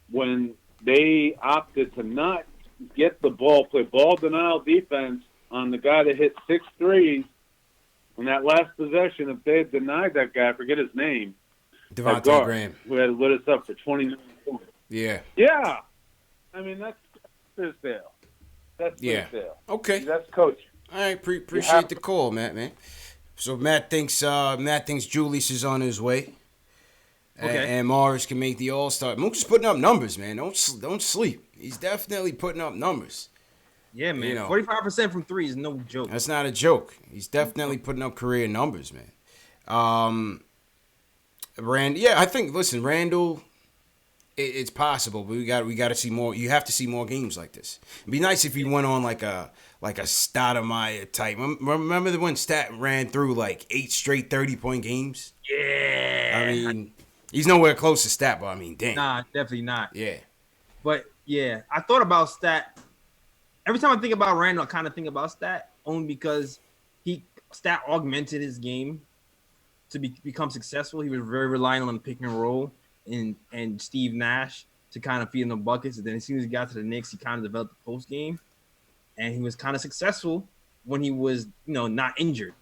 when they opted to not get the ball, play ball denial defense on the guy that hit 6 threes, in that last possession, if they had denied that guy, I forget his name, Devontae Graham, who had lit us up for 29 points. Yeah. Yeah. I mean, that's Fizdale. That's Yeah. Fizdale. Okay. That's coaching. All right, appreciate the call, Matt, man. So Matt thinks Julius is on his way. Okay. And Morris can make the All-Star. Mook's is putting up numbers, man. Don't sleep. He's definitely putting up numbers. Yeah, man. You know. 45% from 3 is no joke. That's not a joke. He's definitely putting up career numbers, man. I think, listen, Randall, It's possible, but we got to see more. You have to see more games like this. It'd be nice if he went on like a Stoudemire type. Remember when Stat ran through like 8 straight 30-point games? Yeah. I mean, he's nowhere close to Stat, but I mean, damn. Nah, definitely not. Yeah. But yeah, I thought about Stat. Every time I think about Randle, I kind of think about Stat only because Stat augmented his game to become successful. He was very reliant on the pick and roll and Steve Nash to kind of feed him the buckets. And then as soon as he got to the Knicks, he kind of developed the post game, and he was kind of successful when he was, not injured.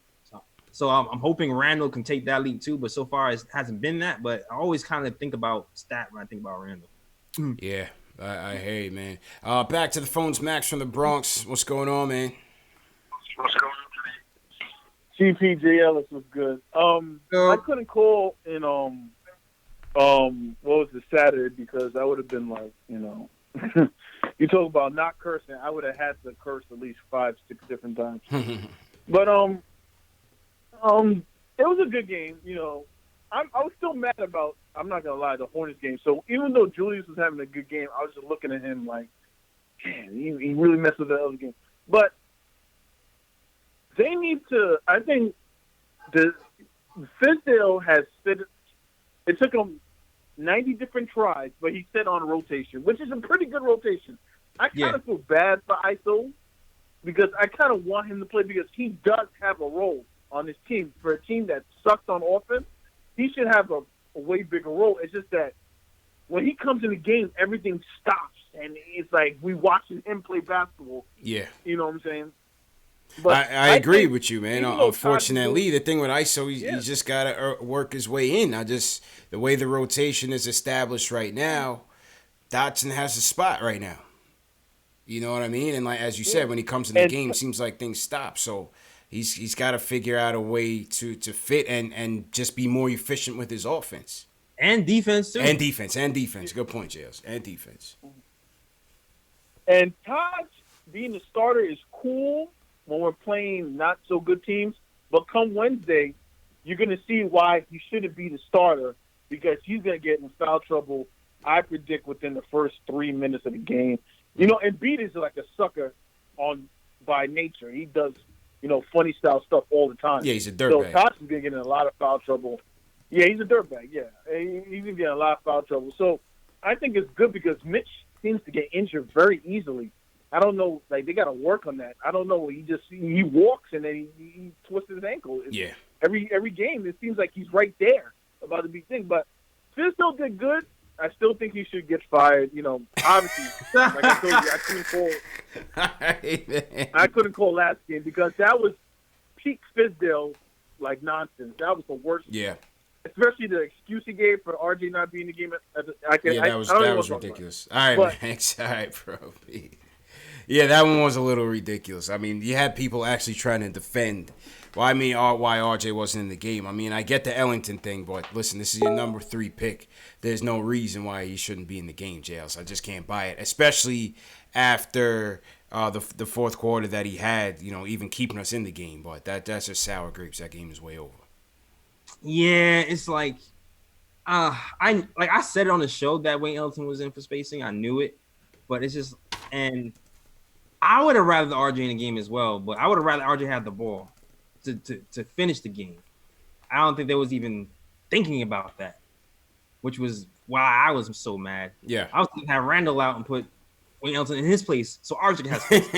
So I'm hoping Randle can take that leap too. But so far it hasn't been that. But I always kind of think about Stat when I think about Randle. Yeah, I hear you, man. Back to the phones, Max from the Bronx. What's going on, man? What's going on today? CPJ Ellis was good. I couldn't call in what was it, Saturday, because I would have been like, you talk about not cursing. I would have had to curse at least 5-6 different times. But it was a good game. I was still mad about, I'm not gonna lie, the Hornets game. So even though Julius was having a good game, I was just looking at him like, man, he really messed with the other game. But they need to. I think the Fizdale has fit. It took him 90 different tries, but he set on a rotation, which is a pretty good rotation. I kind of feel bad for ISO because I kind of want him to play because he does have a role on this team. For a team that sucks on offense, he should have a way bigger role. It's just that when he comes in the game, everything stops, and it's like we watching him play basketball. Yeah. You know what I'm saying? But I agree with you, man. Unfortunately, the thing with ISO, he's just got to work his way in. The way the rotation is established right now, Dotson has a spot right now. You know what I mean? And like as you said, when he comes in the game, it seems like things stop. So he's got to figure out a way to fit and just be more efficient with his offense. And defense, too. And defense. Good point, Jails. And defense. And Taj being the starter is cool when we're playing not so good teams, but come Wednesday, you're going to see why he shouldn't be the starter because he's going to get in foul trouble, I predict, within the first 3 minutes of the game. Embiid is like a sucker by nature. He does, funny style stuff all the time. Yeah, he's a dirtbag. So Tosh is going to get in a lot of foul trouble. Yeah, he's a dirtbag, yeah. He's going to get in a lot of foul trouble. So I think it's good because Mitch seems to get injured very easily. I don't know, like they got to work on that. I don't know. He walks and then he twists his ankle. Yeah. Every game, it seems like he's right there about the big thing. But Fizz still did good. I still think he should get fired. Obviously, like I told you, I couldn't call last game because that was peak Fizdale like nonsense. That was the worst. Yeah. Especially the excuse he gave for RJ not being in the game. That was ridiculous. All right, Max. All right, bro. Yeah, that one was a little ridiculous. I mean, you had people actually trying to defend why RJ wasn't in the game. I mean, I get the Ellington thing, but listen, this is your number 3 pick. There's no reason why he shouldn't be in the game, Jails. I just can't buy it, especially after the fourth quarter that he had, even keeping us in the game. But that's just sour grapes. That game is way over. Yeah, it's like I said it on the show that Wayne Ellington was in for spacing. I knew it, but it's just and I would have rather RJ in the game as well, but I would have rather RJ have the ball to finish the game. I don't think they was even thinking about that, which was why I was so mad. Yeah, I was going to have Randle out and put Wayne Ellington in his place so RJ can have space.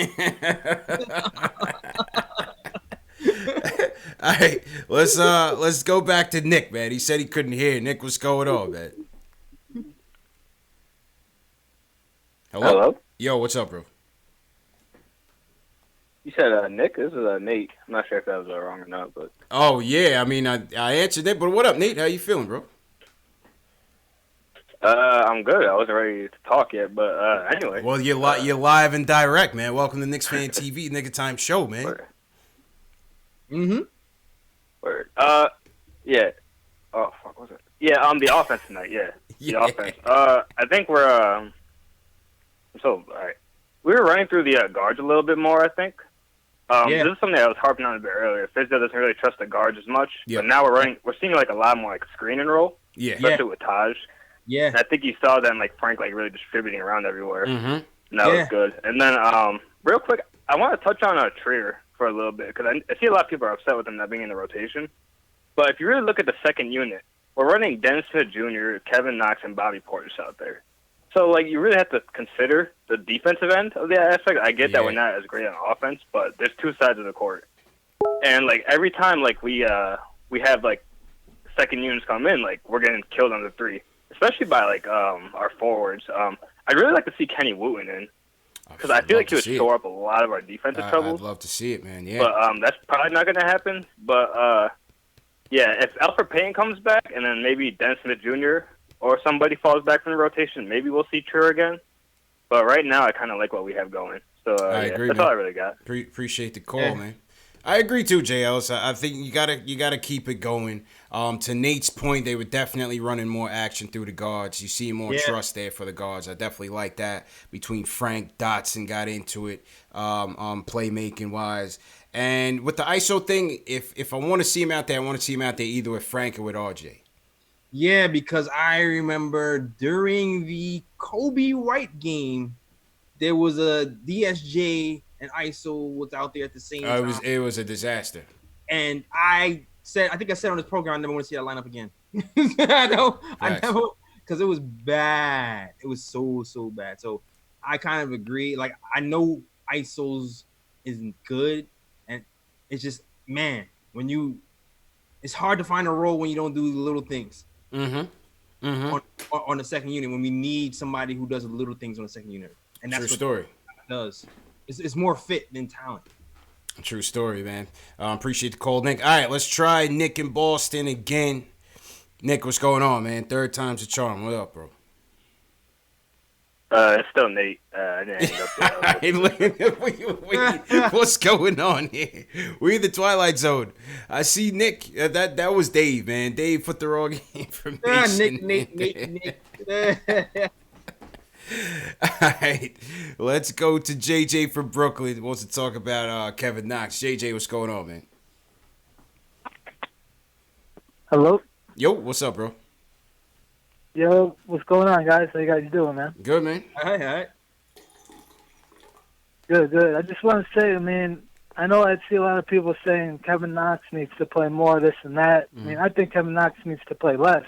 All right, let's go back to Nick, man. He said he couldn't hear. Nick, what's going on, man? Hello? Yo, what's up, bro? You said Nick? This is Nate. I'm not sure if that was wrong or not, but. Oh yeah, I mean I answered it, but what up, Nate? How you feeling, bro? I'm good. I wasn't ready to talk yet, but anyway. Well, you're live and direct, man. Welcome to Knicks Fan TV, Nigga Time Show, man. Word. Mm-hmm. Word. Yeah. Oh, fuck, what was it? Yeah, the offense tonight. Yeah. The offense. I think we're all right. We were running through the guards a little bit more, I think. This is something I was harping on a bit earlier. Fizdale doesn't really trust the guards as much, but now we're seeing like a lot more like screen and roll, especially with Taj. Yeah. And I think you saw that like Frank like really distributing around everywhere. Mm-hmm. And that was good. And then real quick, I want to touch on Trier for a little bit because I see a lot of people are upset with him not being in the rotation. But if you really look at the second unit, we're running Dennis Smith Jr., Kevin Knox, and Bobby Portis out there. So, like, you really have to consider the defensive end of the aspect. I get that we're not as great on offense, but there's two sides of the court. And, like, every time, like, we have, like, second units come in, like, we're getting killed on the three, especially by, like, our forwards. I'd really like to see Kenny Wooten in because I feel like he would shore up a lot of our defensive troubles. I'd love to see it, man, But that's probably not going to happen. But, yeah, if Alfred Payton comes back and then maybe Dennis Smith Jr. or somebody falls back from the rotation, maybe we'll see Trier again. But right now, I kind of like what we have going. So I agree, that's man. all I really got. Appreciate the call, man. I agree too, Jay Ellis. I think you gotta keep it going. To Nate's point, they were definitely running more action through the guards. You see more trust there for the guards. I definitely like that. Between Frank, Dotson got into it, playmaking wise. And with the ISO thing, if I want to see him out there, I want to see him out there either with Frank or with RJ. Yeah, because I remember during the Kobe White game, there was a DSJ and ISO was out there at the same time. It was a disaster. And I think I said on this program, I never want to see that lineup again. I never, because it was bad. It was so bad. So I kind of agree. Like, I know ISOs isn't good, and it's just, man, it's hard to find a role when you don't do the little things. Mm-hmm. Mm-hmm. On the second unit, when we need somebody who does the little things on the second unit, and that's True story. It does. It's more fit than talent. True story, man. Appreciate the call, Nick. All right, let's try Nick in Boston again. Nick, what's going on, man? Third time's a charm. What up, bro? It's still Nate. I didn't hang up there. What's going on here? We're in the Twilight Zone. I see Nick. That was Dave, man. Dave put the wrong information. Nick. All right, let's go to JJ from Brooklyn. He wants to talk about Kevin Knox. JJ, what's going on, man? Hello? Yo, what's up, bro? Yo, what's going on, guys? How you guys doing, man? Good, man. Hi. Good. I just want to say, I mean, I know I see a lot of people saying Kevin Knox needs to play more, this and that. I mean, I think Kevin Knox needs to play less.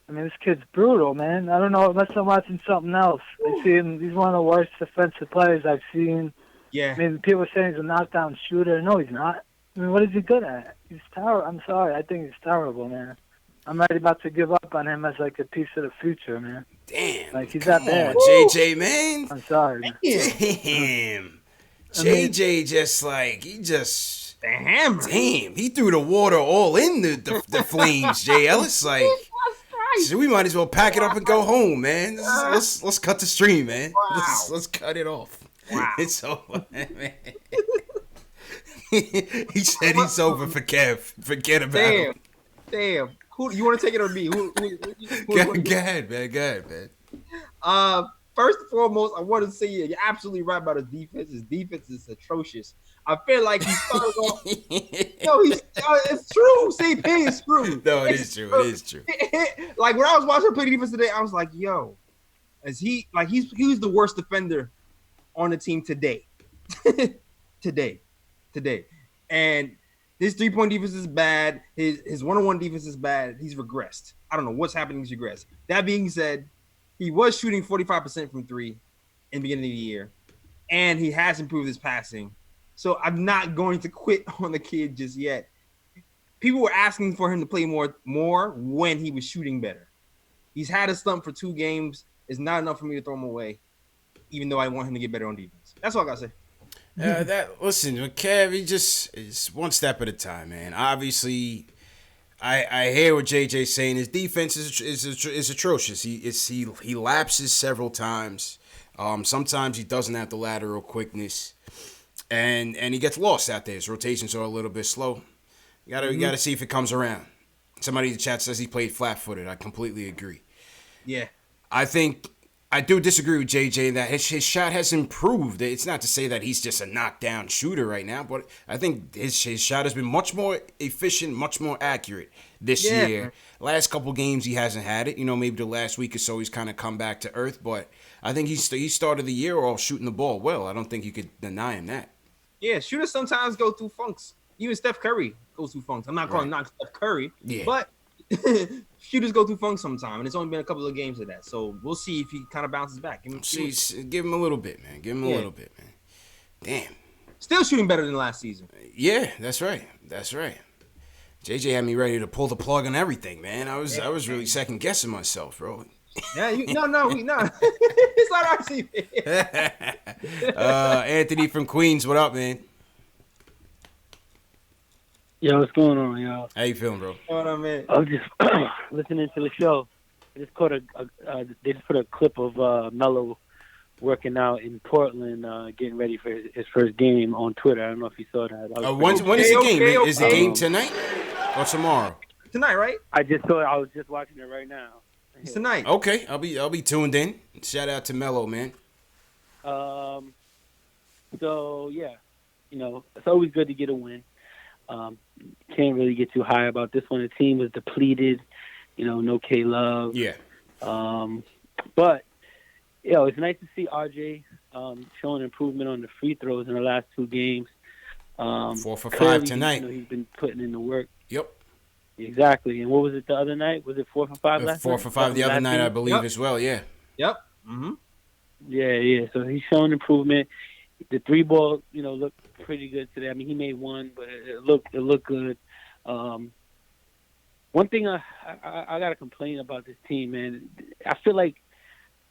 I mean, this kid's brutal, man. I don't know, unless I'm watching something else. I see him, he's one of the worst defensive players I've seen. Yeah. I mean, people are saying he's a knockdown shooter. No, he's not. I mean, what is he good at? He's terrible. I'm sorry. I think he's terrible, man. I'm already about to give up on him as, like, a piece of the future, man. Damn. Like, he's that bad. JJ, man. I'm sorry. Damn. JJ Damn, he threw the water all in the flames, Jay Ellis. Like, so we might as well pack it up and go home, man. Let's cut the stream, man. Wow. Let's cut it off. Wow. It's over, man. He said he's over for Kev. Forget about him. Damn. Who you want to take it or me? Who Go ahead, man. First and foremost, I want to say you're absolutely right about his defense. His defense is atrocious. I feel like he started off. It's true. Same thing is true. No, it is true. Like when I was watching him play defense today, I was like, yo, he was the worst defender on the team today. today. And his 3-point defense is bad. His one-on-one defense is bad. He's regressed. I don't know what's happening. He's regressed. That being said, he was shooting 45% from three in the beginning of the year, and he has improved his passing. So I'm not going to quit on the kid just yet. People were asking for him to play more when he was shooting better. He's had a slump for 2 games. It's not enough for me to throw him away, even though I want him to get better on defense. That's all I got to say. Listen, Kev, it's one step at a time, man. Obviously, I hear what JJ's saying. His defense is atrocious. He lapses several times. Sometimes he doesn't have the lateral quickness, and he gets lost out there. His rotations are a little bit slow. You gotta see if it comes around. Somebody in the chat says he played flat-footed. I completely agree. Yeah. I think I do disagree with JJ that his shot has improved. It's not to say that he's just a knockdown shooter right now, but I think his shot has been much more efficient, much more accurate this year. Last couple games he hasn't had it. Maybe the last week or so he's kind of come back to earth, but I think he started the year off shooting the ball well. I don't think you could deny him that. Yeah, shooters sometimes go through funks. Even Steph Curry goes through funks. I'm not calling knock Steph Curry, but shooters go through funks sometimes, and it's only been a couple of games of that. So we'll see if he kind of bounces back. Give him a little bit, man. Give him a little bit, man. Damn. Still shooting better than last season. Yeah, that's right. That's right. JJ had me ready to pull the plug on everything, man. I was really second guessing myself, bro. Yeah, no. It's not our team. Anthony from Queens, what up, man? Yo, what's going on, y'all? How you feeling, bro? What's going on, man? I was just listening to the show. I just caught they just put a clip of Melo working out in Portland, getting ready for his first game on Twitter. I don't know if you saw that. When is the game? Is the game tonight or tomorrow? Tonight, right? I just saw it. I was just watching it right now. It's tonight. Okay, I'll be tuned in. Shout out to Melo, man. So yeah, it's always good to get a win. Can't really get too high about this one. The team was depleted. No K Love. Yeah. But it's nice to see RJ showing improvement on the free throws in the last two games. 4 for 5 clearly, tonight. He's been putting in the work. Yep. Exactly. And what was it the other night? Was it 4 for 5 last night? 4 for 5 the other night, I believe, as well. Yeah. Yep. Mm-hmm. Yeah. So he's showing improvement. The three ball, looked pretty good today. I mean, he made one, but it looked good. One thing I got to complain about this team, man. I feel like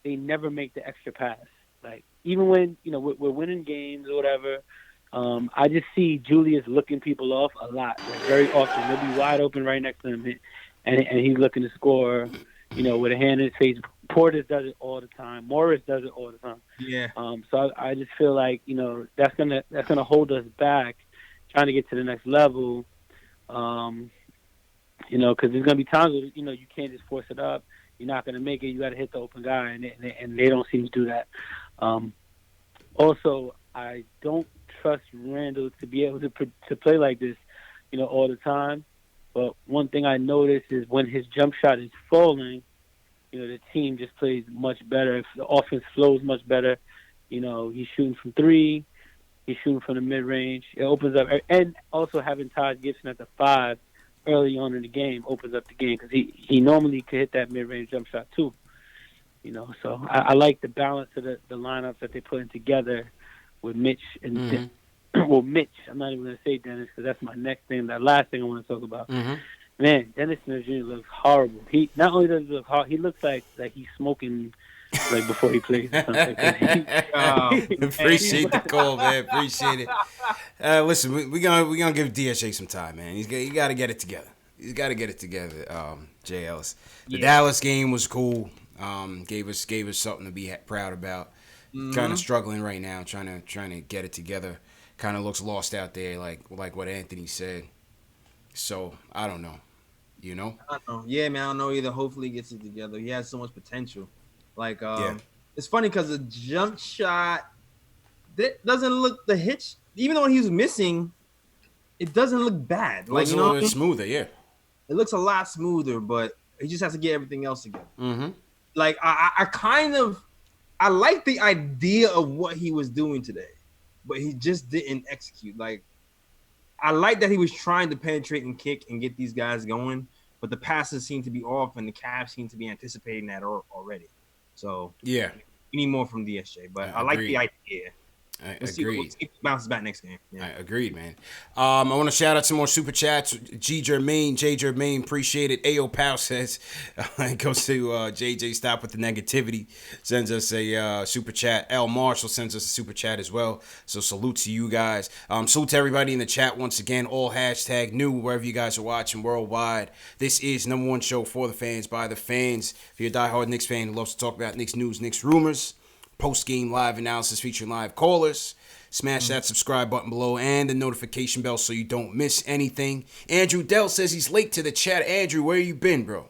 they never make the extra pass. Like, even when, we're winning games or whatever, I just see Julius looking people off a lot, very often. They'll be wide open right next to him, and he's looking to score, with a hand in his face. Portis does it all the time. Morris does it all the time. Yeah. So I just feel like, that's gonna hold us back trying to get to the next level. Because there's gonna be times where, you can't just force it up. You're not gonna make it. You got to hit the open guy, and they don't seem to do that. Also, I don't trust Randle to be able to play like this, all the time. But one thing I noticed is when his jump shot is falling, the team just plays much better. If the offense flows much better, he's shooting from three, he's shooting from the mid-range. It opens up. And also having Todd Gibson at the 5 early on in the game opens up the game because he normally could hit that mid-range jump shot too. So I like the balance of the lineups that they're putting together with Mitch and well, Mitch. I'm not even going to say Dennis because that's my next thing. That last thing I want to talk about. Mm-hmm. Man, Dennis Smith Jr. looks horrible. He not only does he look horrible, he looks like he's smoking before he plays. Appreciate the call, man. Appreciate it. Listen, we're gonna give DSJ some time, man. He got to get it together. He's got to get it together. Jay Ellis. The Dallas game was cool. Gave us something to be proud about. Mm-hmm. Kind of struggling right now, trying to get it together. Kind of looks lost out there, like what Anthony said. So I don't know. I don't know. Yeah, man, I don't know either. Hopefully he gets it together. He has so much potential. Like, It's funny because the jump shot that doesn't look the hitch. Even though he was missing, it doesn't look bad. It looks a little bit smoother, yeah. It looks a lot smoother, but he just has to get everything else together. Mm-hmm. Like, I like the idea of what he was doing today, but he just didn't execute. Like, I like that he was trying to penetrate and kick and get these guys going, but the passes seem to be off and the Cavs seem to be anticipating that already. So yeah, we need more from DSJ, but I like the idea. Let's see if he bounces back next game. Yeah. I agreed, man. I want to shout out some more super chats. J Germain, appreciate it. AO Powell says, goes to JJ, stop with the negativity. Sends us a super chat. L Marshall sends us a super chat as well. So salute to you guys. Salute to everybody in the chat once again. All #new wherever you guys are watching worldwide. This is #1 show for the fans by the fans. If you're a diehard Knicks fan who loves to talk about Knicks news, Knicks rumors, post-game live analysis featuring live callers. Smash that subscribe button below and the notification bell so you don't miss anything. Andrew Dell says he's late to the chat. Andrew, where you been, bro?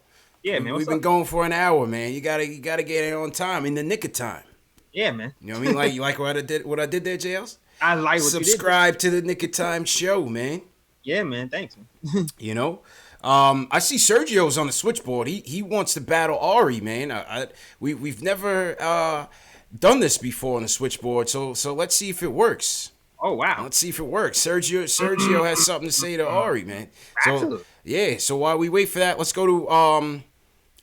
Yeah, man. We've been going for an hour, man. You gotta get in on time, in the nick of time. Yeah, man. You know what I mean? Like you like what I did there, JLs? I like what Subscribe to the Nick of Time show, man. Yeah, man. Thanks, man. You know? I see Sergio's on the switchboard. He wants to battle Ari, man. We've never done this before on the switchboard, so let's see if it works. Oh wow. Let's see if it works. Sergio has something to say to Ari, man. So Absolutely. yeah, so while we wait for that, let's go to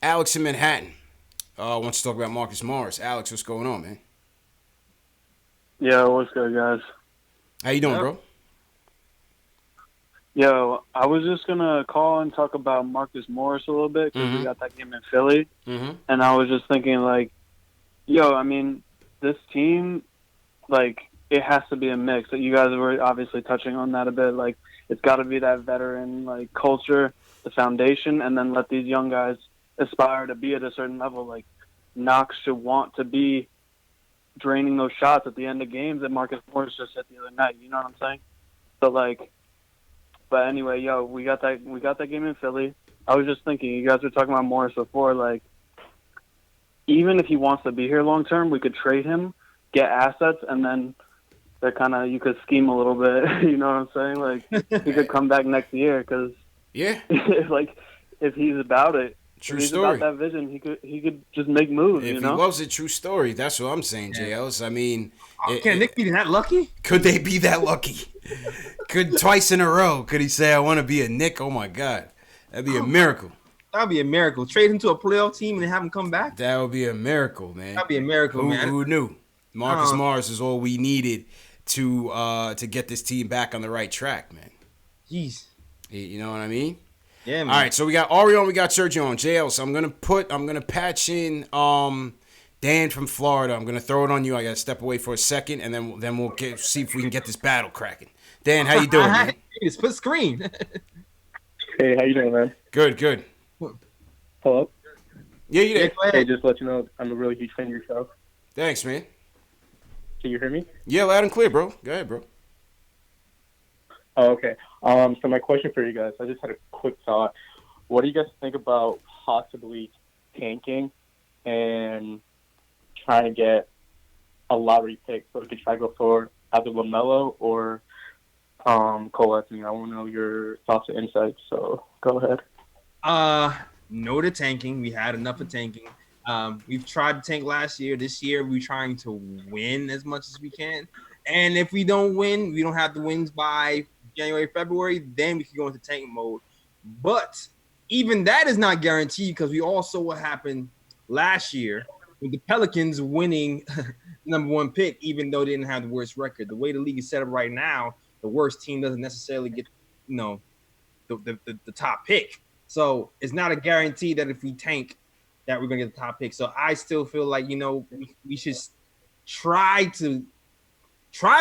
Alex in Manhattan. Wants to talk about Marcus Morris. Alex, what's going on, man? Yeah, what's good, guys? How you doing, bro? Yo, I was just going to call and talk about Marcus Morris a little bit because we got that game in Philly. And I was just thinking, like, yo, I mean, this team, like, it has to be a mix. You guys were obviously touching on that a bit. Like, it's got to be that veteran, like, culture, the foundation, and then let these young guys aspire to be at a certain level. Like, Knox should want to be draining those shots at the end of games that Marcus Morris just said the other night. You know what I'm saying? So, like, but anyway, yo, we got that game in Philly. I was just thinking, you guys were talking about Morris before, like, even if he wants to be here long term, we could trade him, get assets, and then they're kind of, you could scheme a little bit. You know what I'm saying? Like, he could come back next year because, yeah, like, if he's about it, true if he's story. about that vision, he could just make moves. If you know? he loves it, true story. That's what I'm saying, JLs. I mean, can Nick be that lucky? Could they be that lucky? Could twice in a row? Could he say, "I want to be a Nick"? Oh my God, that'd be a miracle. That'd be a miracle. Trade him to a playoff team and have him come back. That would be a miracle, man. That'd be a miracle, man. Who knew? Marcus Morris is all we needed to get this team back on the right track, man. Jeez. You know what I mean? Yeah, man. All right, so we got Ari on, we got Sergio on. JL, so I'm gonna patch in Dan from Florida. I'm gonna throw it on you. I gotta step away for a second, and then we'll see if we can get this battle cracking. Dan, how you doing, man? Split screen. Hey, how you doing, man? Good. Hello? Yeah, you there? Hey, just to let you know, I'm a really huge fan of your show. Thanks, man. Can you hear me? Yeah, loud and clear, bro. Go ahead, bro. Oh, okay. So my question for you guys, I just had a quick thought. What do you guys think about possibly tanking and trying to get a lottery pick so we could try to go for either LaMelo or Cole Anthony? I want to know your thoughts and insights, so go ahead. No to tanking. We had enough of tanking. We've tried to tank last year. This year, we're trying to win as much as we can. And if we don't win, we don't have the wins by January, February, then we can go into tank mode. But even that is not guaranteed because we all saw what happened last year with the Pelicans winning number one pick, even though they didn't have the worst record. The way the league is set up right now, the worst team doesn't necessarily get, the top pick. So it's not a guarantee that if we tank that we're going to get the top pick. So I still feel like, we should try to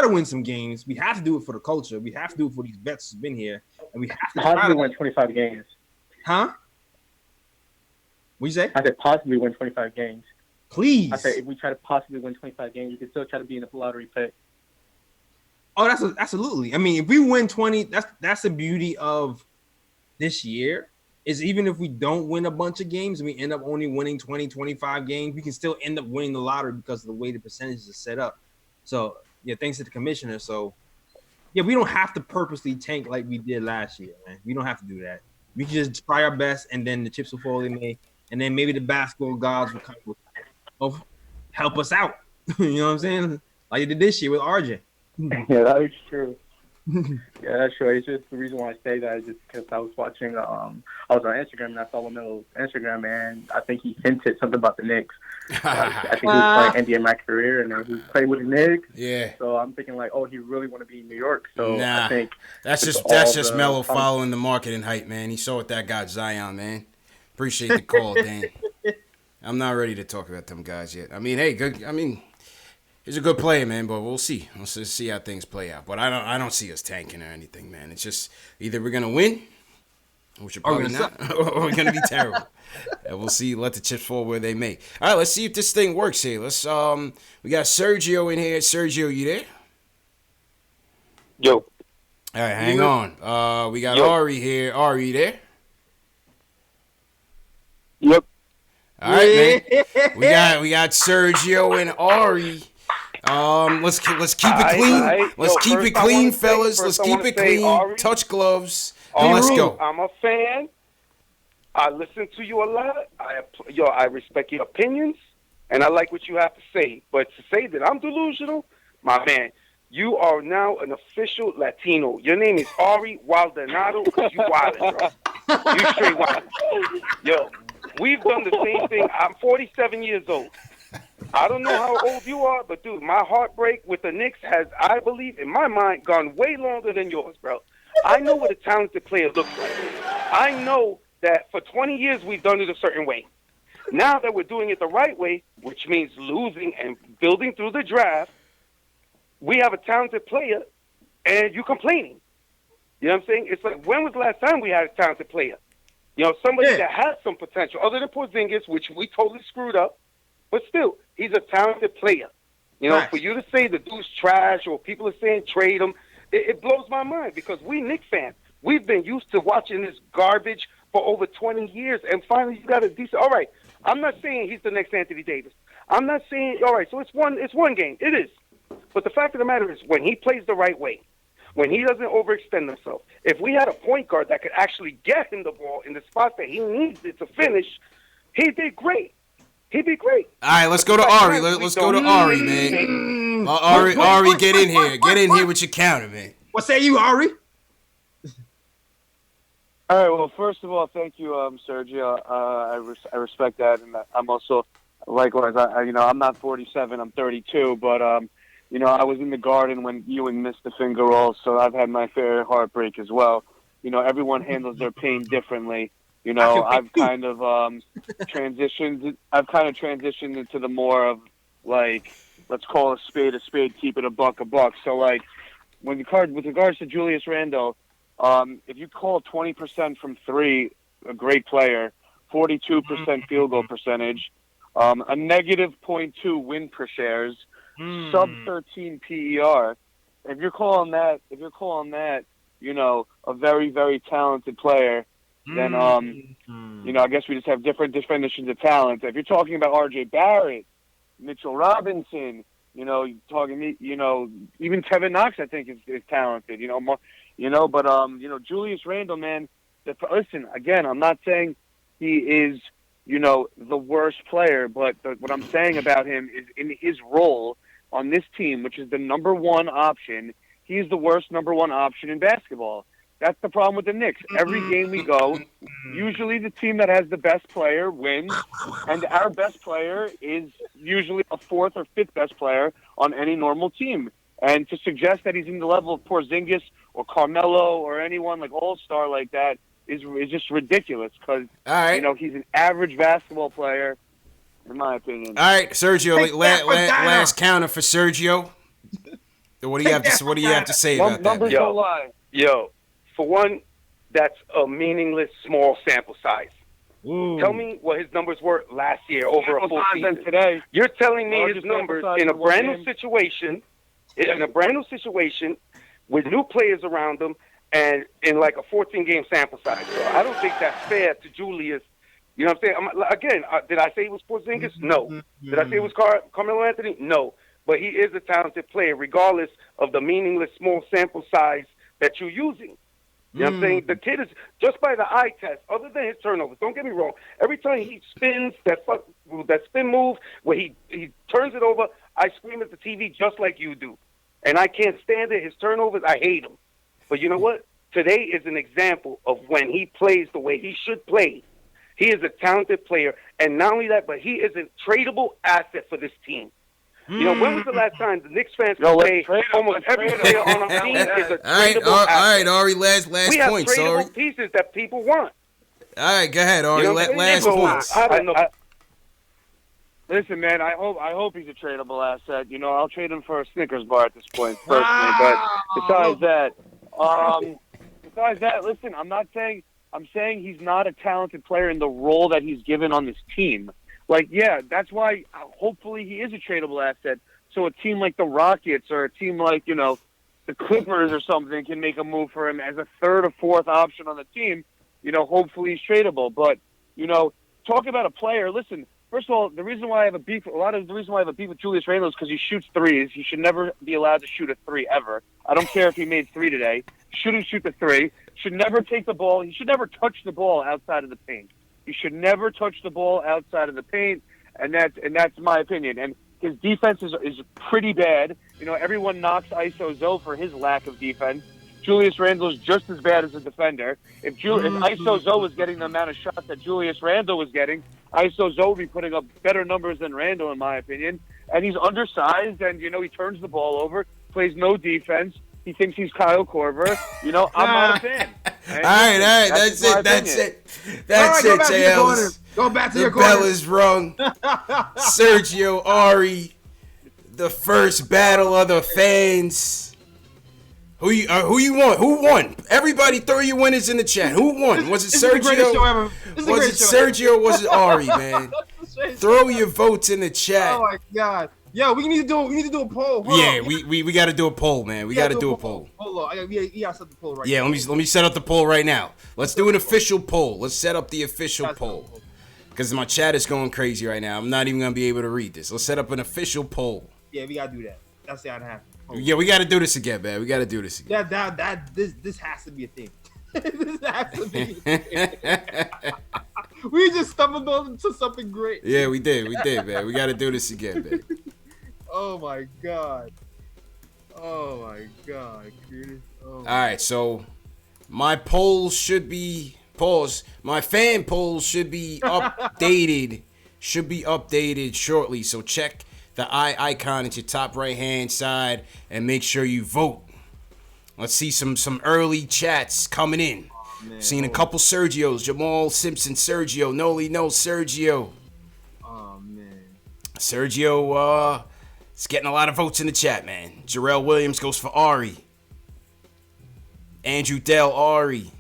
win some games. We have to do it for the culture. We have to do it for these vets who've been here. And we have to possibly win 25 games. Huh? What'd you say? I said possibly win 25 games. Please. I said if we try to possibly win 25 games, we can still try to be in the lottery pick. Oh, that's absolutely. I mean, if we win 20, that's the beauty of this year. Is even if we don't win a bunch of games and we end up only winning 20, 25 games, we can still end up winning the lottery because of the way the percentages are set up. So, yeah, thanks to the commissioner. So, yeah, we don't have to purposely tank like we did last year, man. We don't have to do that. We can just try our best, and then the chips will fall in May, and then maybe the basketball gods will kind of help us out. You know what I'm saying? Like you did this year with RJ. Yeah, that is true. Yeah, that's true. It's just the reason why I say that is just because I was watching. I was on Instagram and I saw LaMelo's Instagram, and I think he hinted something about the Knicks. I think he was playing NBA my career, and he played with the Knicks. Yeah. So I'm thinking like, oh, he really want to be in New York. So nah, I think that's just Melo following the marketing hype, man. He saw what that got Zion, man. Appreciate the call, Dan. I'm not ready to talk about them guys yet. I mean, hey, good. I mean. He's a good player, man, but we'll see. We'll see how things play out. But I don't see us tanking or anything, man. It's just either we're gonna win, which are probably not, or we're gonna be terrible. And we'll see. Let the chips fall where they may. All right, let's see if this thing works here. We got Sergio in here. Sergio, you there? Yo. All right, hang on. We got Ari here. Ari, you there? Yep. All right, man. We got Sergio and Ari. Let's keep it clean. Let's keep it clean, fellas. Let's keep it clean. Ari, touch gloves. And let's go. I'm a fan. I listen to you a lot. I respect your opinions, and I like what you have to say. But to say that I'm delusional, my man, you are now an official Latino. Your name is Ari Waldonado because you wildin', bro. You straight wildin'. Yo, we've done the same thing. I'm 47 years old. I don't know how old you are, but, dude, my heartbreak with the Knicks has, I believe, in my mind, gone way longer than yours, bro. I know what a talented player looks like. I know that for 20 years we've done it a certain way. Now that we're doing it the right way, which means losing and building through the draft, we have a talented player, and you're complaining. You know what I'm saying? It's like, when was the last time we had a talented player? You know, somebody that has some potential, other than Porzingis, which we totally screwed up, but still, he's a talented player. You know, for you to say the dude's trash or people are saying trade him, it blows my mind because we Knicks fans, we've been used to watching this garbage for over 20 years, and finally you got a decent. All right, I'm not saying he's the next Anthony Davis. I'm not saying all right. So it's one game. It is, but the fact of the matter is, when he plays the right way, when he doesn't overextend himself, if we had a point guard that could actually get him the ball in the spot that he needs it to finish, he'd be great. He'd be great. All right, let's go to Ari. Let's go to Ari, man. Ari, get in here. Get in here with your counter, man. What say you, Ari? All right. Well, first of all, thank you, Sergio. I respect that, and I'm also likewise. I'm not 47. I'm 32, but I was in the Garden when Ewing missed the finger roll, so I've had my fair heartbreak as well. You know, everyone handles their pain differently. You know, I've kind of transitioned into the more of, like, let's call a spade, keep it a buck. So, like, with regards to Julius Randle, if you call 20% from three, a great player, 42% field goal percentage, a negative 0.2 win per shares, sub 13 PER. If you're calling that, you know, a very, very talented player, then I guess we just have different definitions of talent. If you're talking about R.J. Barrett, Mitchell Robinson, even Kevin Knox, I think is talented. But Julius Randle, man. Listen, again, I'm not saying he is, the worst player, but what I'm saying about him is in his role on this team, which is the number one option. He's the worst number one option in basketball. That's the problem with the Knicks. Every game we go, usually the team that has the best player wins, and our best player is usually a fourth or fifth best player on any normal team. And to suggest that he's in the level of Porzingis or Carmelo or anyone like All-Star like that is just ridiculous because, he's an average basketball player, in my opinion. All right, Sergio, last counter for Sergio. What do you have to say about that? Numbers don't lie. Yo. For one, that's a meaningless small sample size. Ooh. Tell me what his numbers were last year over a full season. Today. You're telling me his numbers in a brand new situation, with new players around them, and in like a 14-game sample size. So I don't think that's fair to Julius. You know what I'm saying? Did I say it was Porzingis? No. Did I say it was Carmelo Anthony? No. But he is a talented player, regardless of the meaningless small sample size that you're using. You know what I'm saying? The kid is, just by the eye test, other than his turnovers, don't get me wrong, every time he spins that spin move where he turns it over, I scream at the TV just like you do. And I can't stand it. His turnovers, I hate him. But you know what? Today is an example of when he plays the way he should play. He is a talented player. And not only that, but he is a tradable asset for this team. You know, when was the last time the Knicks fans could say almost every player on our team is a tradable asset? All right, Ari, last we have point, tradable pieces that people want. All right, go ahead, Ari, last points. I don't know. Listen, man, I hope he's a tradable asset. I'll trade him for a Snickers bar at this point, personally. But besides that, listen, I'm saying he's not a talented player in the role that he's given on this team. Like, yeah, that's why hopefully he is a tradable asset. So a team like the Rockets or a team like, the Clippers or something can make a move for him as a third or fourth option on the team. Hopefully he's tradable. But, talk about a player. Listen, first of all, the reason why I have a beef with Julius Randle is because he shoots threes. He should never be allowed to shoot a three ever. I don't care if he made three today. Shouldn't shoot the three. Should never take the ball. He should never touch the ball outside of the paint. He should never touch the ball outside of the paint, and that's my opinion. And his defense is pretty bad. You know, everyone knocks ISO Zoe for his lack of defense. Julius Randle is just as bad as a defender. If ISO Zoe was getting the amount of shots that Julius Randle was getting, ISO Zoe would be putting up better numbers than Randle, in my opinion. And he's undersized, and, you know, he turns the ball over, plays no defense. He thinks he's Kyle Korver. You know, I'm not a fan. All right. That's it, JLs. Go back to your corner. The bell is rung. Sergio, Ari, the first battle of the fans. Who you want? Who won? Everybody throw your winners in the chat. Who won? Was it Sergio? Was it Sergio or was it Ari, man? Throw your votes in the chat. Oh my God. Yo, we need to do a poll. Hold on. we got to do a poll, man. We got to do a poll. Hold on. We gotta set the poll right now. Yeah, let me set up the poll right now. Let's do an official poll. Let's set up the official poll. Because my chat is going crazy right now. I'm not even going to be able to read this. Let's set up an official poll. Yeah, we got to do that. That's how it happens. Yeah, we got to do this again, man. We got to do this again. This has to be a thing. This has to be a thing. We just stumbled into something great. Yeah, we did, man. We got to do this again, man. Oh my God, Curtis. All right, so my polls should be my fan polls should be updated. Shortly. So check the eye icon at your top right hand side and make sure you vote. Let's see some early chats coming in. Seen a couple Sergios. Jamal Simpson, Sergio. Noli, no, Sergio. Oh man. Sergio, it's getting a lot of votes in the chat, man. Jarrell Williams goes for Ari. Andrew Dell, Ari.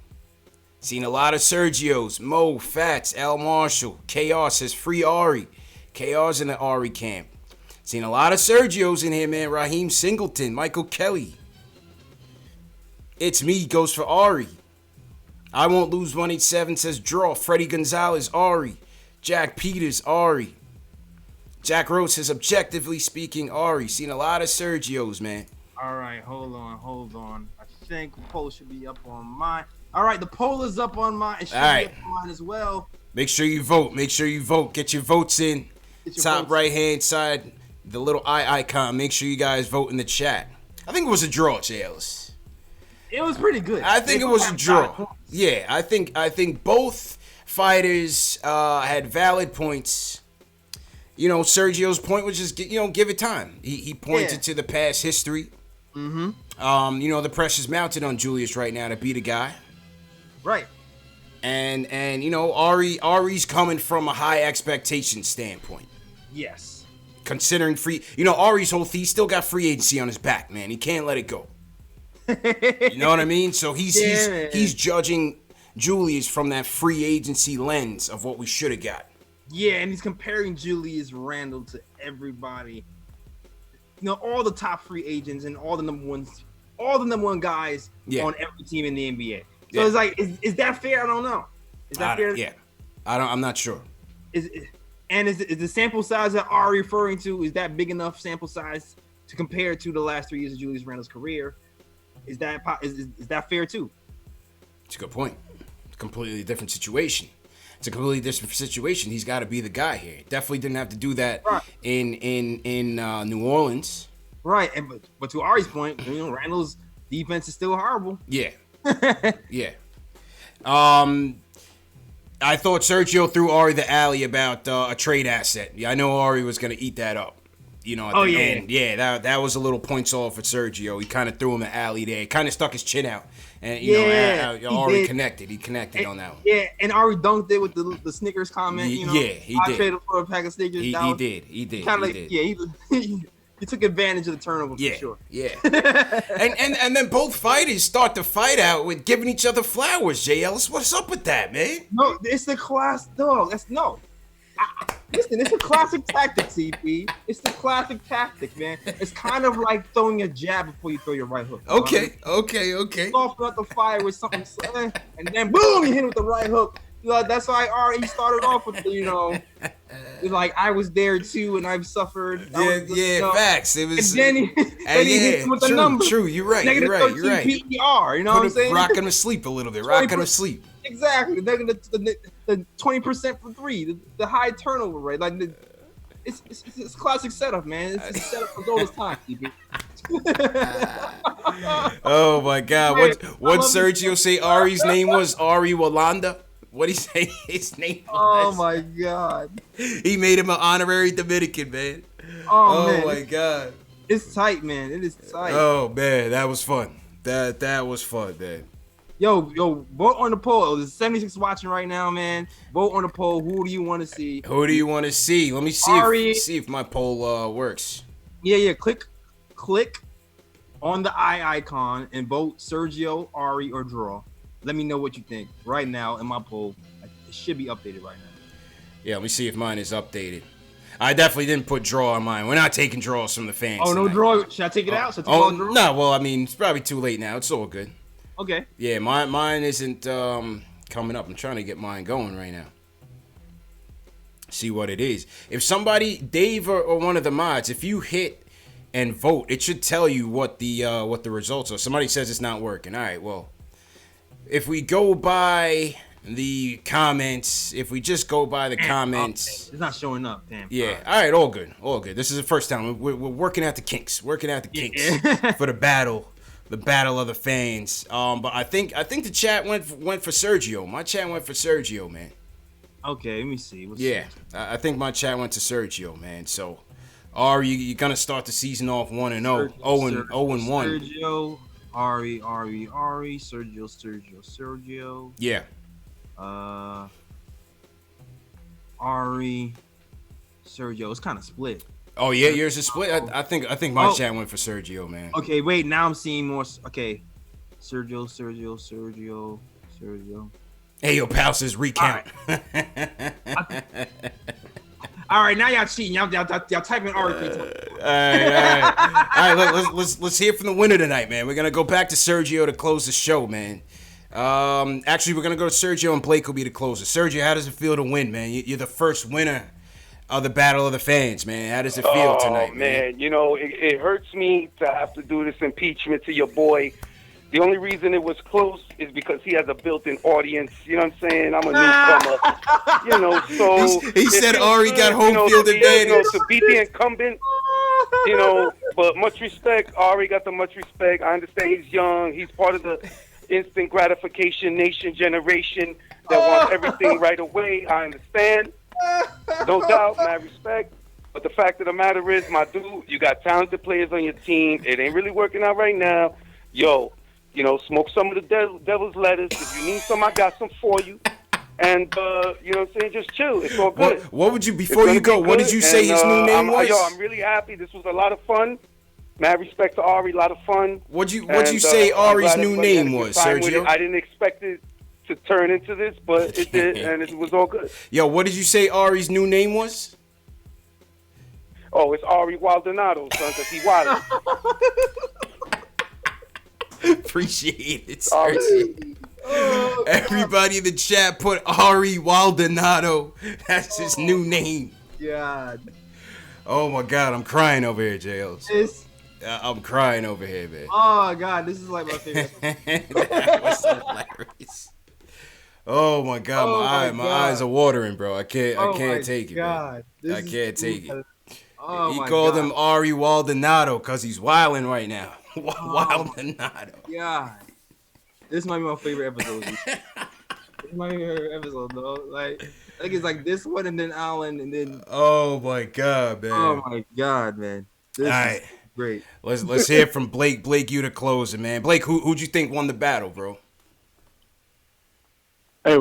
Seen a lot of Sergios. Mo, Fats, L. Marshall. KR says free Ari. KR's in the Ari camp. Seen a lot of Sergios in here, man. Raheem Singleton, Michael Kelly. It's me goes for Ari. I won't lose 187 says draw. Freddie Gonzalez, Ari. Jack Peters, Ari. Jack Rose says objectively speaking, Ari. Seen a lot of Sergios, man. All right, hold on. I think the poll should be up on mine. All right, the poll is up on mine. It should be up on mine as well. Make sure you vote. Get your votes in. Top right hand side, the little eye icon. Make sure you guys vote in the chat. I think it was a draw, JLs. It was pretty good. I think it was a draw. Yeah, I think both fighters had valid points. You know, Sergio's point was just give it time. He pointed to the past history. Mm-hmm. You know, the pressure's mounted on Julius right now to beat a guy. Right. And you know, Ari's coming from a high expectation standpoint. Yes. Considering Ari's he still got free agency on his back, man. He can't let it go. You know what I mean? So he's judging Julius from that free agency lens of what we should have got. Yeah, and he's comparing Julius Randle to everybody. You know, all the top free agents and all the number one guys on every team in the NBA. So it's like, is that fair? I don't know. Is that fair? Yeah, I'm not sure. Is the sample size that are referring to, is that big enough sample size to compare to the last 3 years of Julius Randle's career? Is that fair too? It's a good point. It's a completely different situation. He's got to be the guy here. Definitely didn't have to do that in New Orleans. Right, but to Ari's point, Randle's defense is still horrible. Yeah. Yeah. I thought Sergio threw Ari the alley about a trade asset. Yeah, I know Ari was going to eat that up. You know, at the end. Yeah, that was a little points off for Sergio. He kind of threw him the alley there. He kind of stuck his chin out. And, Ari connected. He connected on that one. Yeah, and Ari dunked it with the Snickers comment. He did. I traded for a pack of Snickers. He did. He took advantage of the turnover for sure. Yeah. and then both fighters start the fight out with giving each other flowers, JL. What's up with that, man? No, it's the class dog. Listen, it's a classic tactic, CP. It's the classic tactic, man. It's kind of like throwing a jab before you throw your right hook. Okay. Soften up the fire with something, and then boom, you hit it with the right hook. That's why Ari started off with like I was there too, and I've suffered. Facts. It was. And then he hit him with the number. True. You're right. Negative You're right. 13 PER. You know what I'm saying? Rocking him to sleep a little bit. Rocking him to sleep. Exactly. The 20% for three. The high turnover rate. Like it's classic setup, man. It's a setup for all this time, DB. Oh my God! What Sergio say Ari's name was? Ari Walanda. What did he say his name was? Oh my God! He made him an honorary Dominican, man. Oh man, my God! It's tight, man. It is tight. Oh man, that was fun. That was fun, man. Yo, vote on the poll. There's 76 watching right now, man. Vote on the poll. Who do you want to see? Who do you want to see? Let me see if my poll works. Yeah. Click on the eye icon and vote Sergio, Ari, or draw. Let me know what you think right now in my poll. It should be updated right now. Yeah, let me see if mine is updated. I definitely didn't put draw on mine. We're not taking draws from the fans. Oh, no tonight. draw. Should I take it out? Should I take all draw? No. Well, I mean, it's probably too late now. It's all good. Okay. Yeah, mine isn't coming up. I'm trying to get mine going right now. See what it is. If somebody, Dave or one of the mods, if you hit and vote, it should tell you what the results are. Somebody says it's not working. All right, well, if we go by the comments, if we just go by the comments, it's not showing up. Damn. Yeah. All right. All good. This is the first time we're working out the kinks. For the battle of the fans. But I think the chat went for Sergio. My chat went for Sergio, man. Okay, let me see. I think my chat went to Sergio, man. So, you're gonna start the season off 1-0, 0-1. Sergio, Ari, Sergio. Yeah. Ari, Sergio. It's kind of split. Oh yeah, yours is split. I think my chat went for Sergio, man. Okay, wait. Now I'm seeing more. Okay, Sergio. Hey, yo, pal says recount. All right, now y'all cheating. Y'all typing Ari. All right. Let's hear from the winner tonight, man. We're gonna go back to Sergio to close the show, man. Actually, we're gonna go to Sergio and Blake will be the closer. Sergio, how does it feel to win, man? You're the first winner of the Battle of the Fans, man. How does it feel tonight, man? You know, it hurts me to have to do this impeachment to your boy. The only reason it was close is because he has a built-in audience. You know what I'm saying? I'm a newcomer. You know, so he said Ari got home field advantage. To beat the incumbent. You know, but much respect. Ari got the much respect. I understand he's young. He's part of the instant gratification nation generation that wants everything right away. I understand. No doubt, mad respect. But the fact of the matter is, my dude, you got talented players on your team. It ain't really working out right now. Yo, you know, smoke some of the devil's lettuce. If you need some, I got some for you. And, you know what I'm saying? Just chill. It's all good. What would you, before you go, what did you say his new name was? I'm really happy. This was a lot of fun. Mad respect to Ari, a lot of fun. What'd you say Ari's new name was, Sergio? I didn't expect it to turn into this, but it did, and it was all good. Yo, what did you say Ari's new name was? Oh, it's Ari Waldonado, son, because he wild. Appreciate it, Sergio. Everybody in the chat put Ari Waldonado. That's his new name. God. Oh my God, I'm crying over here, JLs. I'm crying over here, man. Oh God, this is like my favorite. That was hilarious. Oh my God, my eyes are watering, bro. I can't take it. Man. I can't take it. He called him Ari Waldonado because he's wilding right now. Waldonado. Yeah. This might be my favorite episode. This might be my favorite episode, though. Like, I think it's like this one and then Allen and then. Oh my God, man. Oh my God, man. This is great. Let's hear from Blake. Blake, you to close it, man. Blake, who'd you think won the battle, bro? Hey,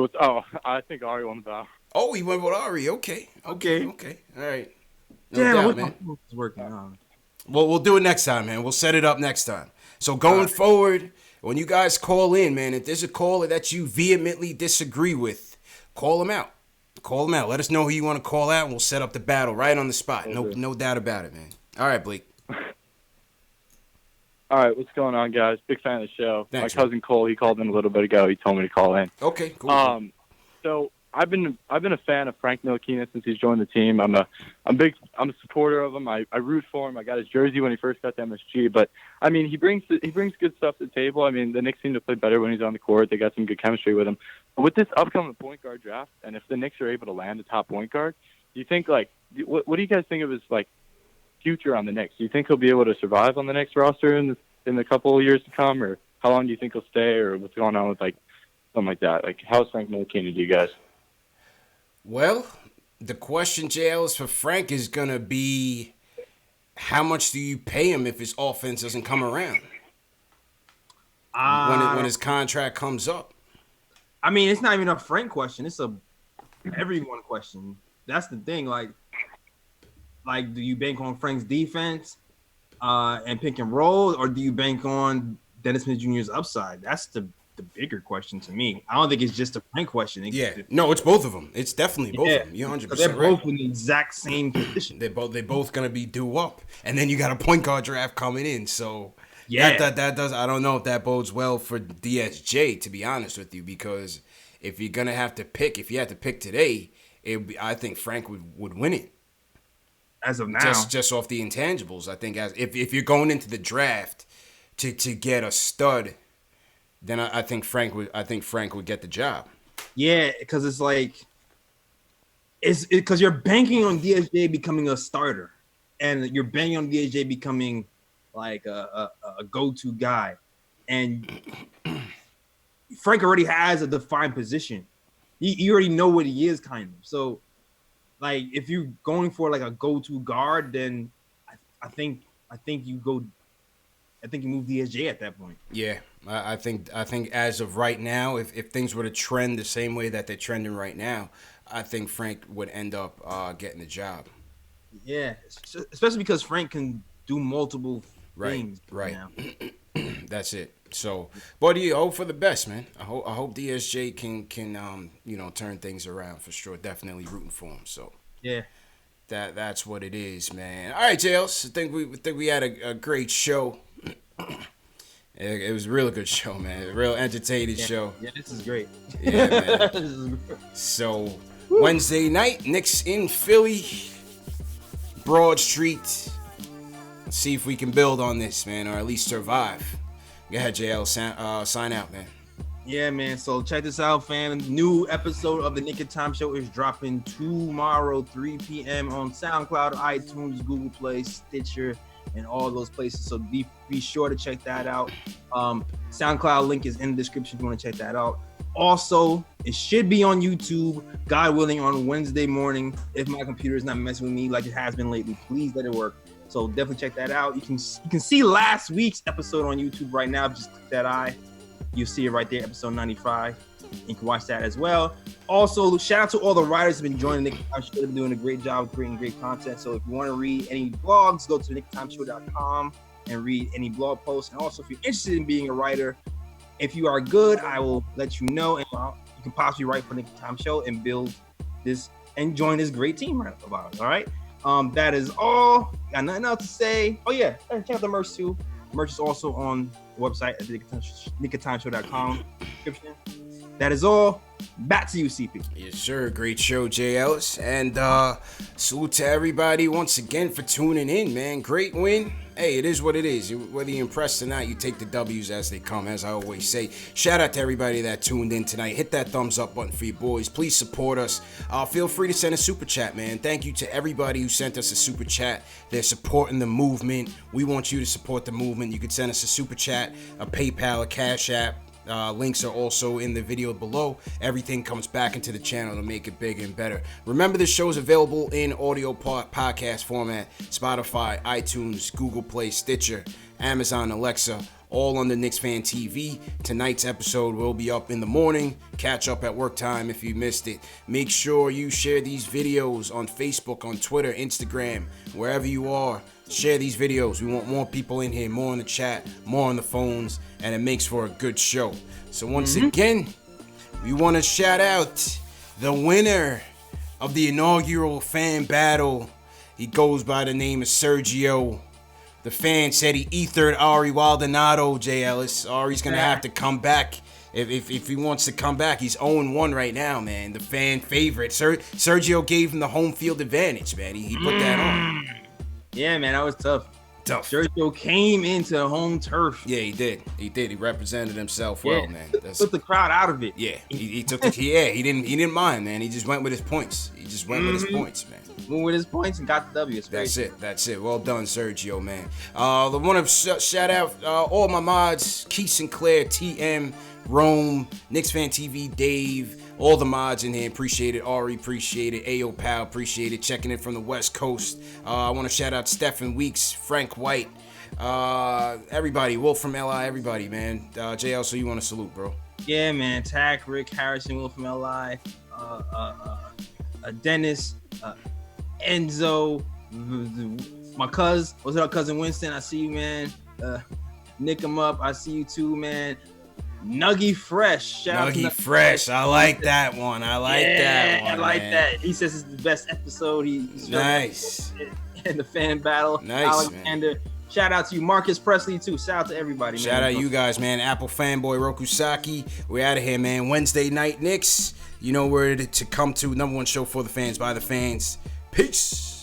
I think Ari won the battle. Oh, he went with Ari. Okay. All right. Damn, man. It's working on. Well, we'll do it next time, man. We'll set it up next time. So going forward, when you guys call in, man, if there's a caller that you vehemently disagree with, call him out. Call him out. Let us know who you want to call out, and we'll set up the battle right on the spot. No doubt about it, man. All right, Blake. All right, what's going on, guys? Big fan of the show. Thanks, my cousin Cole, he called in a little bit ago. He told me to call in. Okay, cool. So I've been a fan of Frank Ntilikina since he's joined the team. I'm a supporter of him. I root for him. I got his jersey when he first got to MSG. But I mean, he brings good stuff to the table. I mean, the Knicks seem to play better when he's on the court. They got some good chemistry with him. But with this upcoming point guard draft, and if the Knicks are able to land a top point guard, do you think what do you guys think of his future on the Knicks? Do you think he'll be able to survive on the Knicks roster in the couple of years to come, or how long do you think he'll stay, or what's going on with something like that? How's Frank Ntilikina to you guys? Well, the question, JL, is for Frank is going to be, how much do you pay him if his offense doesn't come around when his contract comes up? I mean, it's not even a Frank question. It's a everyone question. That's the thing. Do you bank on Frank's defense and pick and roll, or do you bank on Dennis Smith Jr.'s upside? That's the bigger question to me. I don't think it's just a Frank question. No, it's both of them. It's definitely both of them. You're 100% they're right. both in the exact same position. They're both gonna be due up, and then you got a point guard draft coming in. So that does. I don't know if that bodes well for DSJ, to be honest with you, because if you're gonna have to pick, if you had to pick today, I think Frank would win it. As of now, just off the intangibles, I think if you're going into the draft to get a stud, then I think Frank would get the job. Yeah, because it's because you're banking on DSJ becoming a starter, and you're banking on DSJ becoming a go-to guy, and Frank already has a defined position. You already know what he is, kind of. So, if you're going for a go-to guard, then I think you move DSJ at that point. Yeah, I think as of right now, if things were to trend the same way that they're trending right now, I think Frank would end up getting the job. Yeah, especially because Frank can do multiple things. Right. Now. That's it. So, but you hope for the best, man. I hope DSJ can turn things around for sure. Definitely rooting for him. So yeah. That's what it is, man. All right, Jails. I think we had a great show. It was a real good show, man. A real entertaining show. Yeah, this is great. Yeah, man. This is great. So Wednesday night, Knicks in Philly, Broad Street. Let's see if we can build on this, man, or at least survive. Go ahead, JL. Sign out, man. Yeah, man. So check this out, fam. New episode of the Nick and Time Show is dropping tomorrow, 3 p.m. on SoundCloud, iTunes, Google Play, Stitcher, and all those places. So be sure to check that out. SoundCloud link is in the description if you want to check that out. Also, it should be on YouTube, God willing, on Wednesday morning. If my computer is not messing with me like it has been lately, please let it work. So definitely check that out. You can see last week's episode on YouTube right now. Just click that eye. You'll see it right there, episode 95. You can watch that as well. Also, shout out to all the writers who've been joining Nick Time Show. They've been doing a great job of creating great content. So if you want to read any blogs, go to nicktimeshow.com and read any blog posts. And also, if you're interested in being a writer, if you are good, I will let you know. And you can possibly write for Nick Time Show and build this and join this great team of ours. All right. That is all. Got nothing else to say. Oh yeah, check out the merch too. Merch is also on the website at nickandtimeshow.com. That is all. Back to you, CP. Yes, sir. Great show, Jay Ellis. And salute to everybody once again for tuning in, man. Great win. Hey, it is what it is. Whether you're impressed or not, you take the W's as they come, as I always say. Shout out to everybody that tuned in tonight. Hit that thumbs up button for your boys. Please support us. Feel free to send a super chat, man. Thank you to everybody who sent us a super chat. They're supporting the movement. We want you to support the movement. You can send us a super chat, a PayPal, a Cash App. Links are also in the video below. Everything comes back into the channel to make it bigger and better. Remember, this show is available in audio podcast format: Spotify, iTunes, Google Play, Stitcher, Amazon, Alexa, all under Knicks Fan TV. Tonight's episode will be up in the morning. Catch up at work time if you missed it. Make sure you share these videos on Facebook, on Twitter, Instagram, wherever you are. Share these videos. We want more people in here, more in the chat, more on the phones, and it makes for a good show. So once again, we want to shout out the winner of the inaugural fan battle. He goes by the name of Sergio. The fan said he ethered Ari Waldonado, Jay Ellis. Ari's going to have to come back if he wants to come back, he's 0-1 right now, man. The fan favorite. Sergio gave him the home field advantage, man. He put that on. Yeah, man, that was tough. Sergio came into the home turf. Yeah, he did. He represented himself well, man. Took the crowd out of it. Yeah, he took the. Yeah, he didn't mind, man. He just went with his points. Went with his points, man. Went with his points and got the W. That's it. Well done, Sergio, man. I want to shout out all my mods: Keith Sinclair, TM, Rome, Knicks Fan TV, Dave, all the mods in here. Appreciate it. Ari, appreciate it. Ayo Pal, appreciate it. Checking in from the West Coast. I want to shout out Stephen Weeks, Frank White, everybody, Wolf from LI, everybody, man. JL, so you want to salute, bro? Yeah, man. Tack, Rick, Harrison, Wolf from LI, Dennis, Enzo, my cousin. What's up, cousin Winston? I see you, man. Nick him up. I see you too, man. Nuggy Fresh. Nuggy Fresh. I like that one. I like that. He says it's the best episode. He's nice. In the fan battle. Nice, Alexander. Man. Shout out to you, Marcus Presley, too. Shout out to everybody, man. Shout out you guys, man. Apple fanboy Rokusaki. We're out of here, man. Wednesday night Knicks. You know where to come to. Number one show for the fans, by the fans. Peace.